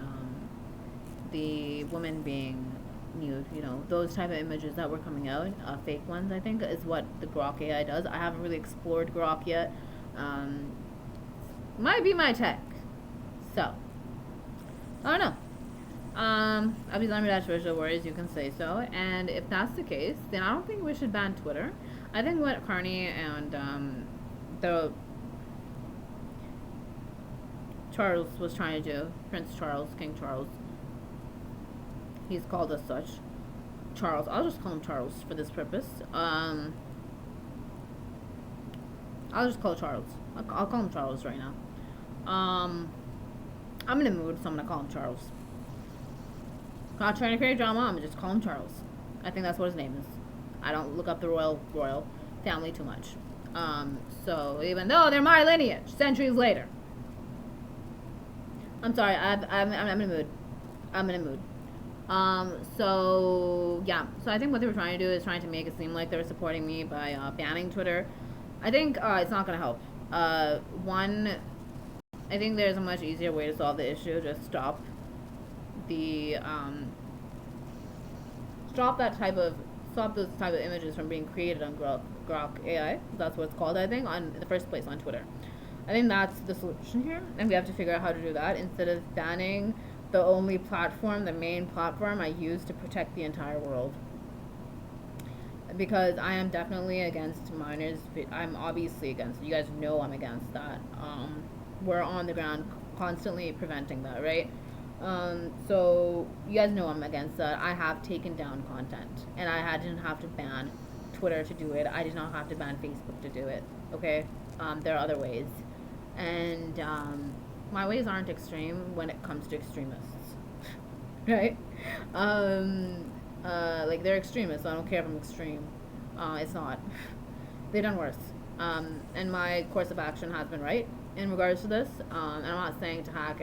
the woman being nude, those type of images that were coming out, fake ones, I think, is what the Grok AI does. I haven't really explored Grok yet. Might be my tech. So, I don't know. I'll be Lammy worries, you can say so. And if that's the case, then I don't think we should ban Twitter. I think what Carney and the Charles was trying to do, Prince Charles, King Charles, he's called as such, Charles, I'll just call him Charles for this purpose. I'll just call Charles. I'll call him Charles right now. I'm in a mood, so I'm gonna call him Charles. Not trying to create drama, I'm gonna just call him Charles. I think that's what his name is. I don't look up the royal family too much. So even though they're my lineage, centuries later. I'm sorry, I'm in a mood. I'm in a mood. So yeah. So I think what they were trying to do is trying to make it seem like they were supporting me by banning Twitter. I think it's not gonna help. One, I think there's a much easier way to solve the issue. Just stop those type of images from being created on Grok AI. That's what it's called, I think, in the first place on Twitter. I think that's the solution here, and we have to figure out how to do that instead of banning the only platform, the main platform I use to protect the entire world. Because I am definitely against minors. I'm obviously against it. You guys know I'm against that. We're on the ground constantly preventing that, right? So you guys know I'm against that. I have taken down content, and I didn't have to ban Twitter to do it. I did not have to ban Facebook to do it. Okay, there are other ways, and my ways aren't extreme when it comes to extremists, right? Like they're extremists, so I don't care if I'm extreme. It's not. They've done worse. And my course of action has been right in regards to this. And I'm not saying to hack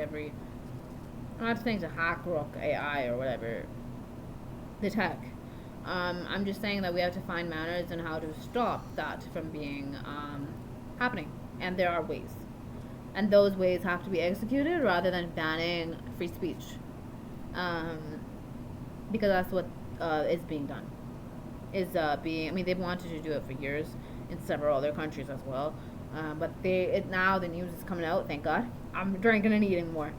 Rook AI or whatever, the tech. I'm just saying that we have to find manners and how to stop that from being happening. And there are ways. and those ways have to be executed rather than banning free speech, because that's what is being done. I mean, they've wanted to do it for years in several other countries as well, but now the news is coming out. Thank God. I'm drinking and eating more.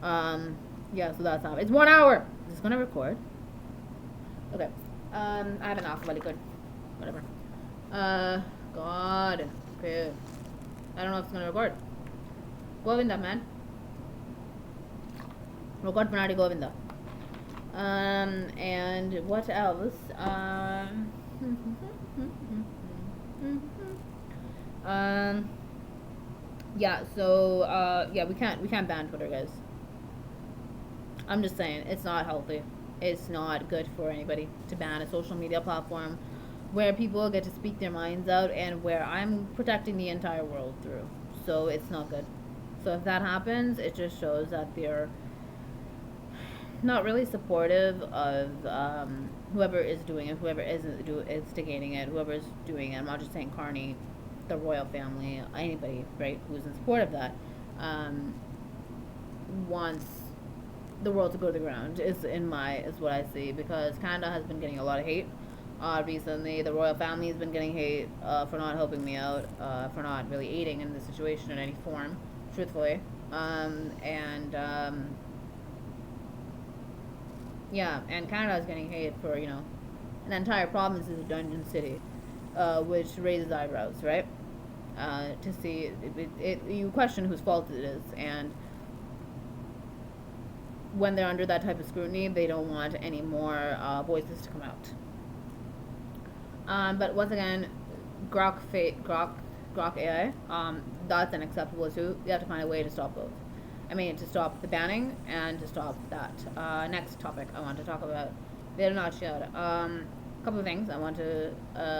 Yeah, so that's how it's 1 hour. Is this gonna record? Okay. I have an alphabet. Good. Whatever. God. Okay. I don't know if it's gonna record. Govinda, man. Record Panadi Govinda. And what else? Yeah, so, yeah, we can't ban Twitter, guys. I'm just saying, it's not healthy. It's not good for anybody to ban a social media platform where people get to speak their minds out and where I'm protecting the entire world through. So it's not good. So if that happens, it just shows that they're not really supportive of whoever is doing it, whoever isn't instigating it, whoever is doing it. I'm not just saying Carney, the royal family, anybody, right, who's in support of that, wants the world to go to the ground is what I see, because Canada has been getting a lot of hate recently. The royal family has been getting hate for not helping me out, for not really aiding in the situation in any form, truthfully, yeah, and Canada is getting hate for, an entire province is a dungeon city, which raises eyebrows, right? To see you question whose fault it is, and when they're under that type of scrutiny, they don't want any more voices to come out. But once again, Grok AI, that's unacceptable too. You have to find a way to stop both. I mean, to stop the banning and to stop that. Next topic I want to talk about. A couple of things I want to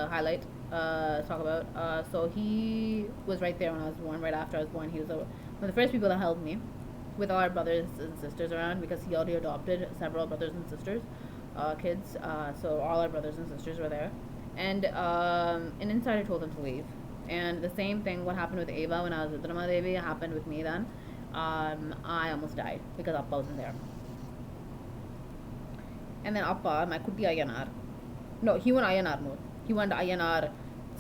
highlight, talk about. So he was right there when I was born, right after I was born. He was one of the first people that held me, with all our brothers and sisters around, because he already adopted several brothers and sisters, kids. So all our brothers and sisters were there, and an insider told him to leave. And the same thing, what happened with Ava when I was with Rama Devi, happened with me then. I almost died because Appa wasn't there. And then Appa, my Kuti Ayanar, no, he went Ayanar mode. He went Ayanar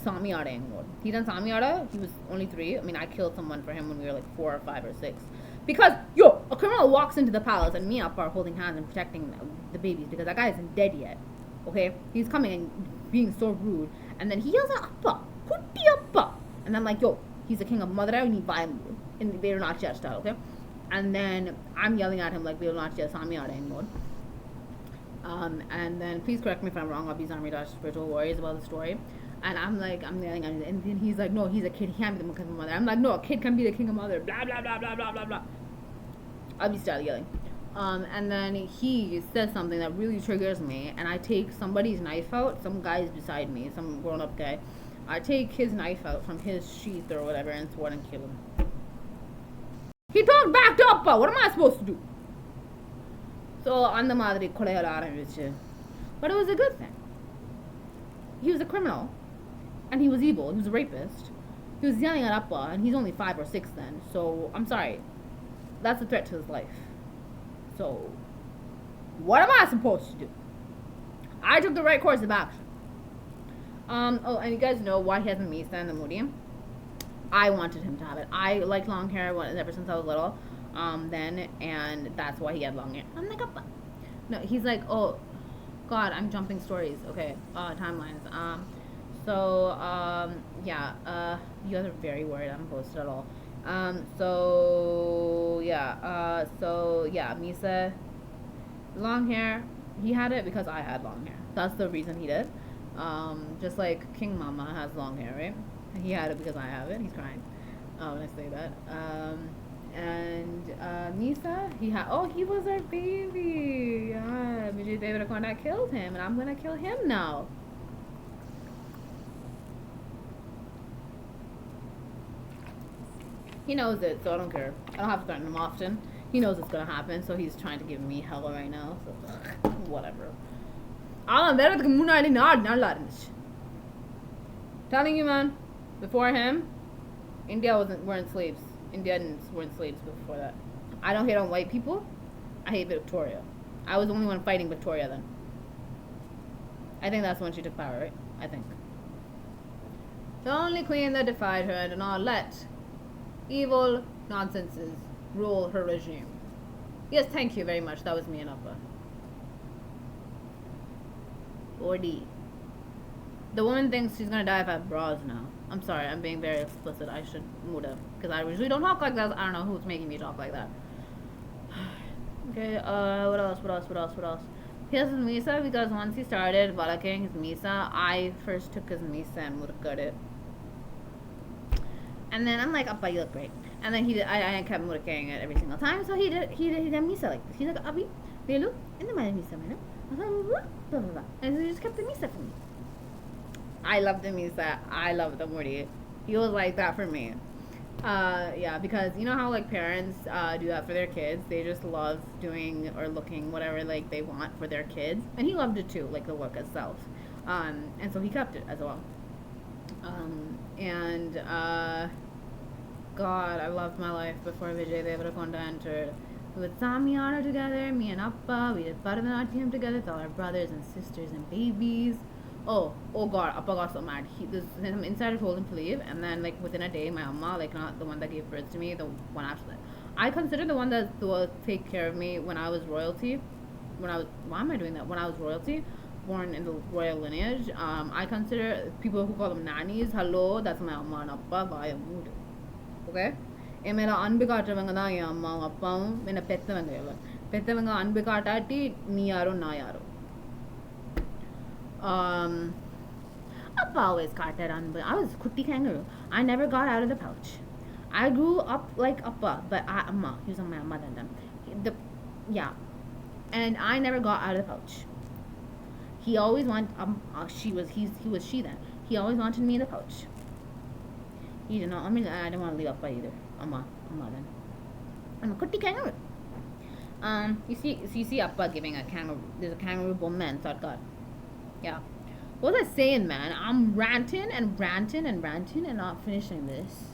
Samiyada mode. He done Samiyada. He was only 3. I mean, I killed someone for him when we were like 4 or 5 or 6. Because, a criminal walks into the palace and me and Appa are holding hands and protecting the babies because that guy isn't dead yet. Okay? He's coming and being so rude. And then he yells at Appa, Kuti Appa. And I'm like, he's the king of Mother, we need violent mode. In the Veer Not Yet style, okay? And then I'm yelling at him like Veer Not Yet Samiyada mode. And then please correct me if I'm wrong, Abhi's Army Dash Spiritual Warriors about the story. And I'm yelling at him, and then he's like, no, he's a kid, he can't be the king of Mother. I'm like, no, a kid can be the king of Mother, blah, blah, blah, blah, blah, blah, blah. Abhi started yelling. And then he says something that really triggers me, and I take somebody's knife out, some guy's beside me, some grown-up guy. I take his knife out from his sheath or whatever and sword and kill him. He talked back to Appa. What am I supposed to do? So, on the madri, but it was a good thing. He was a criminal, and he was evil. He was a rapist. He was yelling at Appa, and he's only 5 or 6 then. So, I'm sorry. That's a threat to his life. So, what am I supposed to do? I took the right course of action. And you guys know why he hasn't Misa in the Mudium? I wanted him to have it. I liked long hair ever since I was little, then, and that's why he had long hair. I'm like, Appa. No, he's like, oh, God, I'm jumping stories. Okay, timelines. Yeah, you guys are very worried. I haven't posted at all. Misa, long hair. He had it because I had long hair. That's the reason he did. Just like King Mama has long hair, right? He had it because I have it. He's crying when I say that. Misa, he was our baby. Yeah, Vijay Devarakonda killed him, and I'm gonna kill him now. He knows it, so I don't care. I don't have to threaten him often. He knows it's gonna happen, so he's trying to give me hell right now. So whatever. Telling you, man, before him, India weren't slaves. Indians weren't slaves before that. I don't hate on white people. I hate Victoria. I was the only one fighting Victoria then. I think that's when she took power, right? I think. The only queen that defied her and did not let evil nonsenses rule her regime. Yes, thank you very much. That was me and Appa. Ordy. The woman thinks she's gonna die if I have bras now. I'm sorry, I'm being very explicit. I should move up. Because I usually don't talk like that. I don't know who's making me talk like that. Okay, what else? He has his Misa because once he started Valaking his Misa, I first took his Misa and murked it. And then I'm like, Appa, you look great. And then I kept murking it every single time. So he did Misa like this. He's like, Abhi, Velu, in the Misa, man. Blah, blah, blah. And so he just kept the Misa for me. I love the Misa. I love the Murti. He was like that for me. Yeah, because you know how like parents do that for their kids. They just love doing or looking whatever like they want for their kids, and he loved it too, like the look itself. And so he kept it as well. God, I loved my life before Vijay Devarakonda entered. We would Samyana together, me and Appa. We did Bharatanatyam together with all our brothers and sisters and babies. Oh God, Appa got so mad. Some insider told him to leave, and then like within a day, my amma, like not the one that gave birth to me, the one after that. I consider the one that will take care of me when I was royalty. Why am I doing that? When I was royalty, born in the royal lineage. I consider people who call them nannies. Hello, that's my amma and Appa via mood. Okay? And mera anbu kaatravanga da en amma appavum mena pettavanga anbu kaatatti nee yaro na yaro. Appa always carted on, but I was a kutti kangaroo. I never got out of the pouch. I grew up like Appa, but Amma, he was on my mother then. Yeah. And I never got out of the pouch. He always wanted, he was she then. He always wanted me in the pouch. He did not, I didn't want to leave Appa either. Amma then. I'm a kutti kangaroo. You see Appa giving a kangaroo, there's a kangaroo woman, so God. Yeah. What was I saying, man? I'm ranting and not finishing this.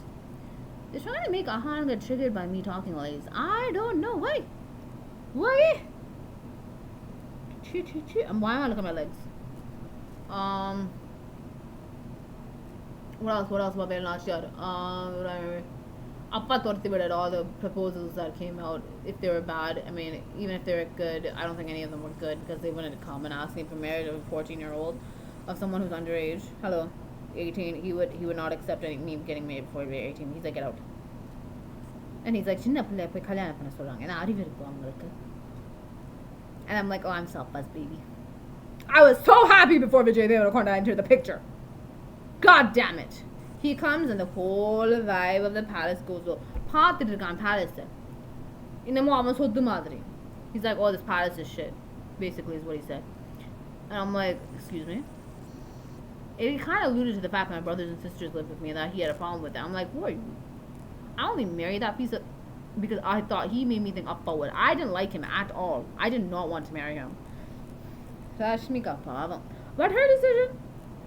They're trying to make Ahan get triggered by me talking like this. I don't know. Why? And why am I looking at my legs? What else about last year? Appa thought they were at all the proposals that came out. If they were bad, I mean, even if they were good, I don't think any of them were good because they wouldn't come and ask me for marriage of a 14-year-old of someone who's underage. Hello, 18. He would not accept me getting married before we were 18. He's like, get out. And he's like, and I'm like, oh, I'm self-buzzed, baby. I was so happy before Vijay Devarakonda entered the picture. God damn it. He comes and the whole vibe of the palace goes up. Palace. He's like, oh, this palace is shit. Basically is what he said. And I'm like, excuse me? It kind of alluded to the fact that my brothers and sisters lived with me and that he had a problem with that. I'm like, what are you? I only married that piece of... because I thought he made me think Appa would. I didn't like him at all. I did not want to marry him. But her decision.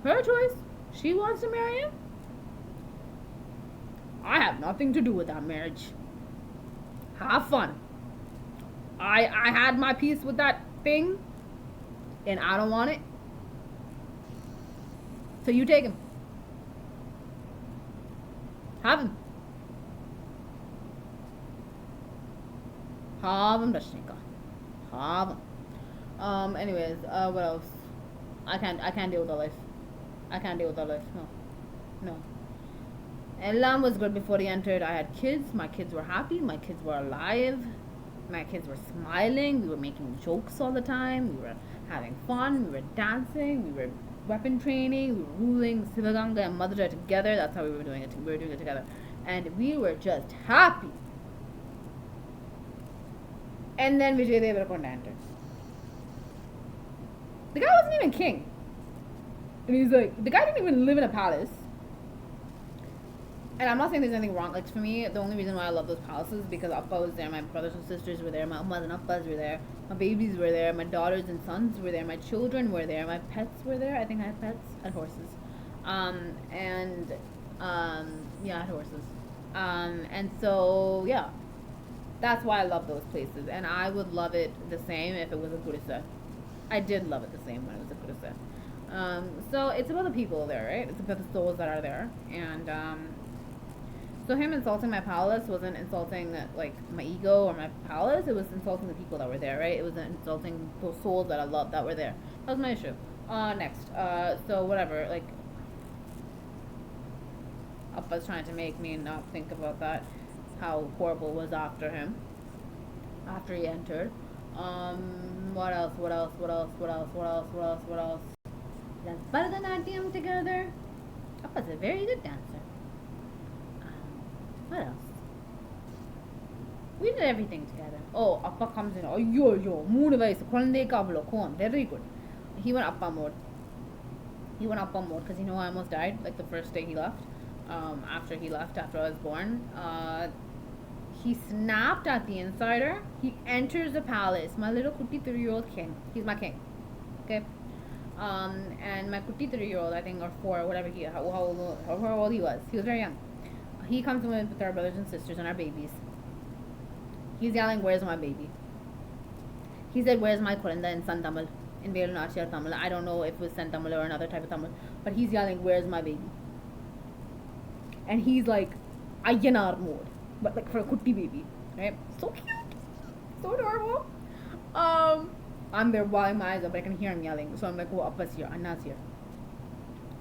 Her choice. She wants to marry him. I have nothing to do with that marriage. Have fun. I had my piece with that thing, and I don't want it. So you take him. Have him. Have him, Rashnika. Have him. Anyways, what else? I can't deal with that life. No. Elam was good before he entered. I had kids. My kids were happy. My kids were alive. My kids were smiling. We were making jokes all the time. We were having fun. We were dancing. We were weapon training. We were ruling Sivaganga and Madhura together. That's how we were doing it. We were doing it together. And we were just happy. And then Vijay Devarakonda entered. The guy wasn't even king. And he's like, the guy didn't even live in a palace. And I'm not saying there's anything wrong. Like, for me, the only reason why I love those palaces is because Appa was there, my brothers and sisters were there, my ummas and appas were there, my babies were there, my daughters and sons were there, my children were there, my pets were there. I think I had pets. I had horses. Yeah, I had horses. And so yeah, that's why I love those places, and I would love it the same if it was a gurisa. I did love it the same when it was a gurisa. So it's about the people there, right? It's about the souls that are there, and so him insulting my palace wasn't insulting like my ego or my palace. It was insulting the people that were there, right? It was insulting those souls that I loved that were there. That was my issue. Next. So whatever. Like, Appa's trying to make me not think about that. How horrible it was after him. After he entered. What else? What else? What else? What else? What else? What else? What else? Dance Bharatanatyam together. Appa's a very good dancer. What else? We did everything together. Oh, Appa comes in. Oh, yo, mood wise, very good. He went Appa mode. Because I almost died like the first day he left. After I was born, he snapped at the insider. He enters the palace. My little kuti 3-year-old king. He's my king. Okay. And my kuti 3-year-old, I think, or 4, whatever how old he was. He was very young. He comes in with our brothers and sisters and our babies. He's yelling, "Where's my baby?" He said, "Where's my Kurinda?" in San Tamil, in Velunachiyar Tamil. I don't know if it was San Tamil or another type of Tamil, but he's yelling, "Where's my baby?" And he's like, Ayyanar mode, but like for a kutti baby, right? So cute, so adorable. I'm there bawling my eyes up, but I can hear him yelling. So I'm like, "Oh, Appa's here, Anna's here,"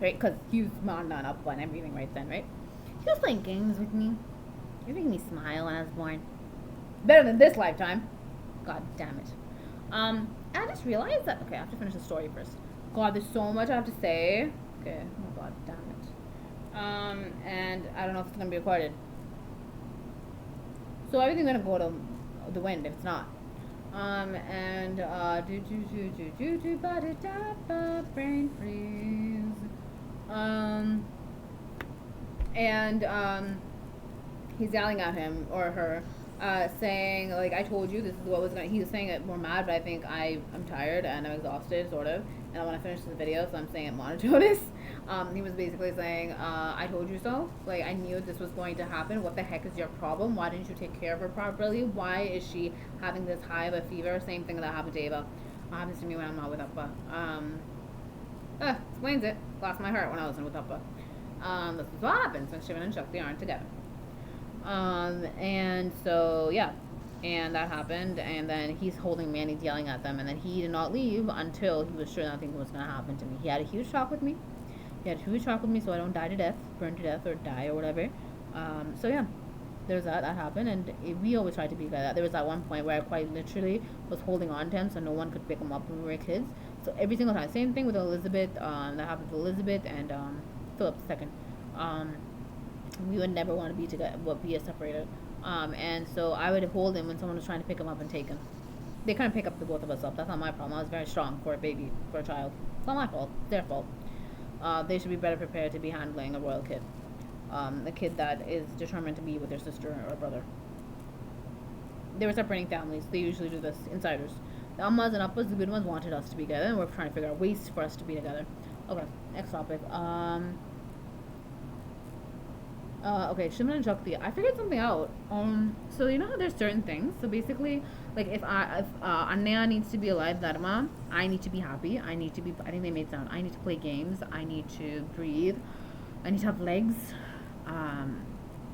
right? Because he was Manna and Appa and everything right then, right? He was playing games with me. You're making me smile when I was born. Better than this lifetime. God damn it. And I just realized that, okay, I have to finish the story first. God, there's so much I have to say. Okay, oh god damn it. And I don't know if it's going to be recorded. So everything's going to go to the wind if it's not. Brain freeze. He's yelling at him or her, saying like, "I told you this is what was gonna." He was saying it more mad, but I think I'm tired and I'm exhausted, sort of, and I want to finish this video, so I'm saying it monotonous. He was basically saying, "I told you so. Like, I knew this was going to happen. What the heck is your problem? Why didn't you take care of her properly? Why is she having this high of a fever? Same thing that happened to Ava. Happens to me when I'm not with Appa. Explains it. Lost my heart when I wasn't with Appa." This is what happens when Shivan and Shakti aren't together. And so, yeah. And that happened, and then he's holding me and he's yelling at them, and then he did not leave until he was sure nothing was going to happen to me. He had a huge talk with me. So I don't die to death, burn to death, or die, or whatever. So, yeah. There's that happened, and we always tried to be like that. There was that one point where I quite literally was holding on to him so no one could pick him up when we were kids. So every single time. Same thing with Elizabeth. That happened with Elizabeth and Philip II. We would never want to be together, be separated. And so I would hold him when someone was trying to pick him up and take him. They couldn't pick up the both of us up. That's not my problem. I was very strong for a baby, for a child. It's not my fault. It's their fault. They should be better prepared to be handling a royal kid. A kid that is determined to be with their sister or brother. They were separating families. They usually do this. Insiders. The Ammas and Appas, the good ones, wanted us to be together, and we're trying to figure out ways for us to be together. Okay, next topic. Okay, Shimon and Shakti. I figured something out. So you know how there's certain things. So basically, like if Annaya needs to be alive, Dharma, I need to be happy. I think they made sound. I need to play games. I need to breathe. I need to have legs.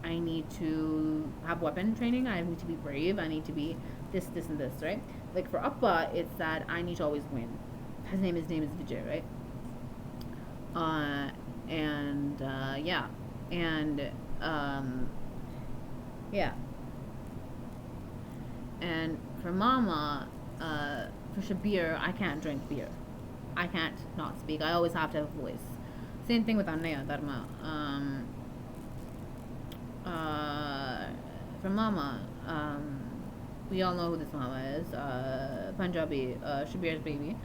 I need to have weapon training. I need to be brave. I need to be this, and this, right? Like for Appa, it's that I need to always win. His name is Vijay, right? Yeah. Yeah. And for Mama, for Shabir, I can't drink beer. I can't not speak. I always have to have a voice. Same thing with Annaya, Dharma. For Mama, we all know who this Mama is. Punjabi, Shabir's baby.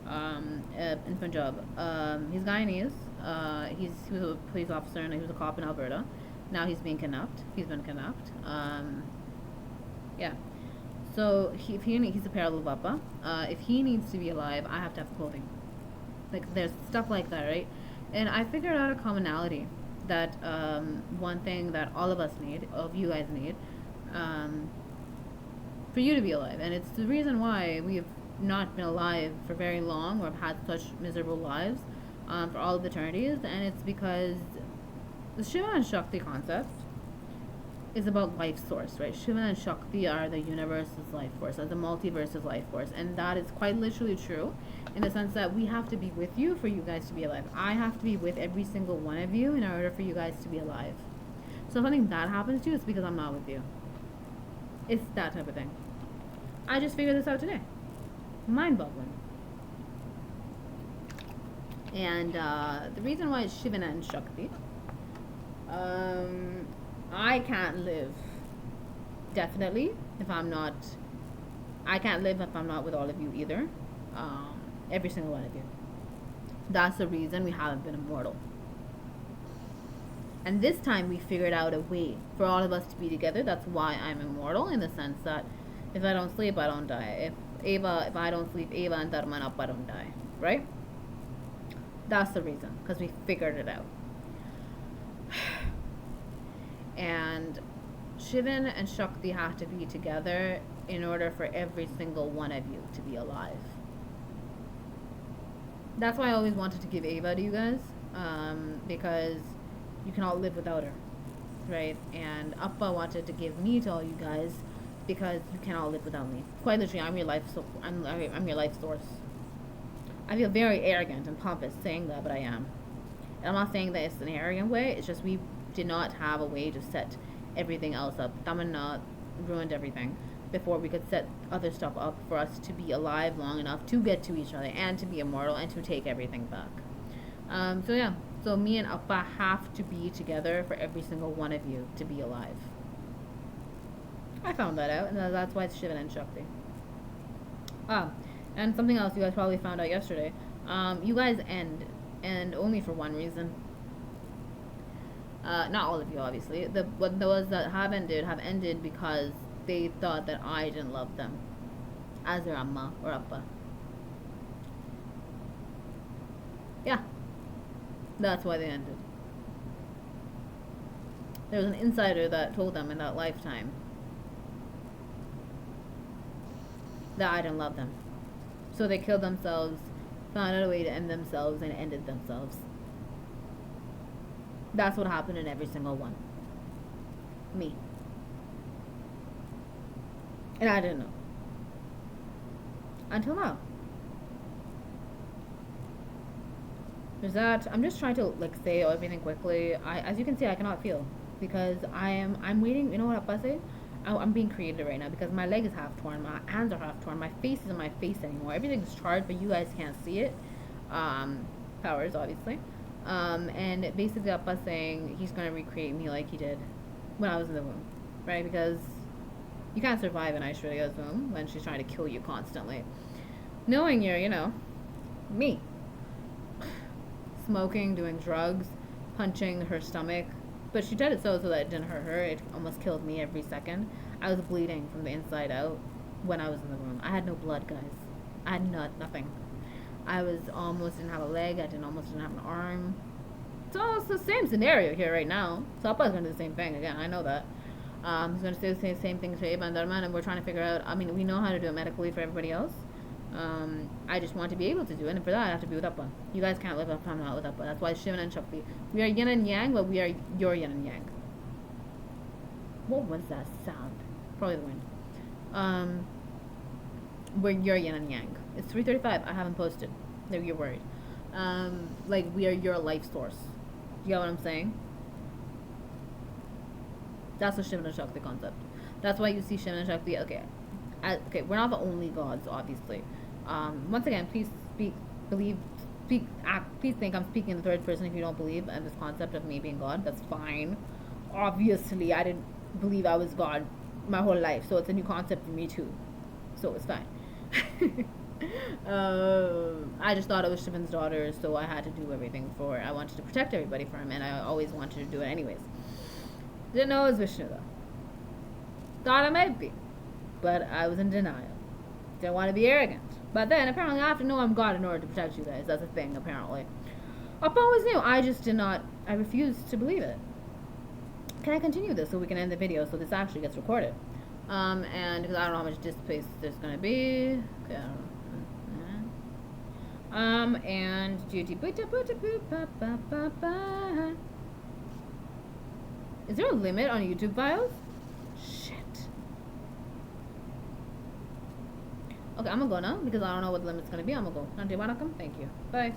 In Punjab. He's Guyanese. He was a police officer and he was a cop in Alberta. Now he's been kidnapped. Yeah. So he's a parallel of Appa. If he needs to be alive, I have to have clothing. Like there's stuff like that, right? And I figured out a commonality that one thing that all of us need, all of you guys need, for you to be alive. And it's the reason why we have not been alive for very long or have had such miserable lives for all of eternities. And it's because the Shiva and Shakti concept is about life source, right? Shiva and Shakti are the universe's life force, or the multiverse's life force. And that is quite literally true in the sense that we have to be with you for you guys to be alive. I have to be with every single one of you in order for you guys to be alive. So if something bad happens to you, it's because I'm not with you. It's that type of thing. I just figured this out today. Mind-boggling. And the reason why it's Shiva and Shakti, I can't live, definitely, if I'm not, I can't live if I'm not with all of you either. Every single one of you. That's the reason we haven't been immortal. And this time we figured out a way for all of us to be together. That's why I'm immortal, in the sense that if I don't sleep, I don't die. If I don't sleep, Eva and Dharma and Appa don't die. Right? That's the reason. Because we figured it out. And Shivan and Shakti have to be together in order for every single one of you to be alive. That's why I always wanted to give Ava to you guys, because you cannot live without her, right? And Appa wanted to give me to all you guys because you cannot live without me. Quite literally, I'm your life. I'm your life source. I feel very arrogant and pompous saying that, but I am. And I'm not saying that it's an arrogant way. It's just we did not have a way to set everything else up. Tamana ruined everything before we could set other stuff up for us to be alive long enough to get to each other and to be immortal and to take everything back. So yeah, so me and Appa have to be together for every single one of you to be alive. I found that out, and that's why it's Shiva and Shakti. And something else you guys probably found out yesterday. You guys end, and only for one reason. Not all of you, obviously. Those that have ended because they thought that I didn't love them as their Amma or Appa. Yeah. That's why they ended. There was an insider that told them in that lifetime that I didn't love them. So they killed themselves, found out a way to end themselves, and ended themselves. That's what happened in every single one. Me. And I didn't know. Until now. There's that. I'm just trying to say everything quickly. As you can see, I cannot feel because I'm waiting. You know what Appa say? I'm being creative right now because my leg is half torn, my hands are half torn, my face isn't my face anymore. Everything's charred, but you guys can't see it. Powers, obviously. And basically Appa saying he's gonna recreate me like he did when I was in the womb, right? Because you can't survive in Aishwarya's womb when she's trying to kill you constantly. Knowing you're, me. Smoking, doing drugs, punching her stomach. But she did it so that it didn't hurt her. It almost killed me every second. I was bleeding from the inside out when I was in the room. I had no blood, guys. I had nothing. I was almost didn't have a leg. I almost didn't have an arm. So it's the same scenario here right now. So Appa's going to do the same thing again. I know that. He's going to say the same thing to Eva and Dharma, and we're trying to figure out. We know how to do it medically for everybody else. I just want to be able to do it, and for that I have to be with Appa. You guys can't live if I'm not with Appa. That's why Shivan and Shakti. We are yin and yang, but we are your yin and yang. What was that sound? Probably the wind. We're your yin and yang. It's 3:35. I haven't posted. No, you're worried. We are your life source. You get what I'm saying? That's the Shivan and Shakti concept. That's why you see Shivan and Shakti. Okay, we're not the only gods, obviously. Once again, please please think I'm speaking in the third person if you don't believe in this concept of me being God. That's fine. Obviously, I didn't believe I was God my whole life, so it's a new concept for me too. So it's fine. I just thought it was Shivan's daughter, so I had to do everything for her. I wanted to protect everybody from him, and I always wanted to do it anyways. Didn't know it was Vishnu though. Thought I might be, but I was in denial. Didn't want to be arrogant. But then apparently I have to know I'm God in order to protect you guys. That's a thing apparently. Appa always knew. I just did not I refuse to believe it. Can I continue this so we can end the video so this actually gets recorded? And because I don't know how much disk space there's gonna be. Okay, I don't know. And is there a limit on YouTube files? Shit. Okay, I'm gonna go now because I don't know what the limit's gonna be. I'm gonna go. Thank you. Bye.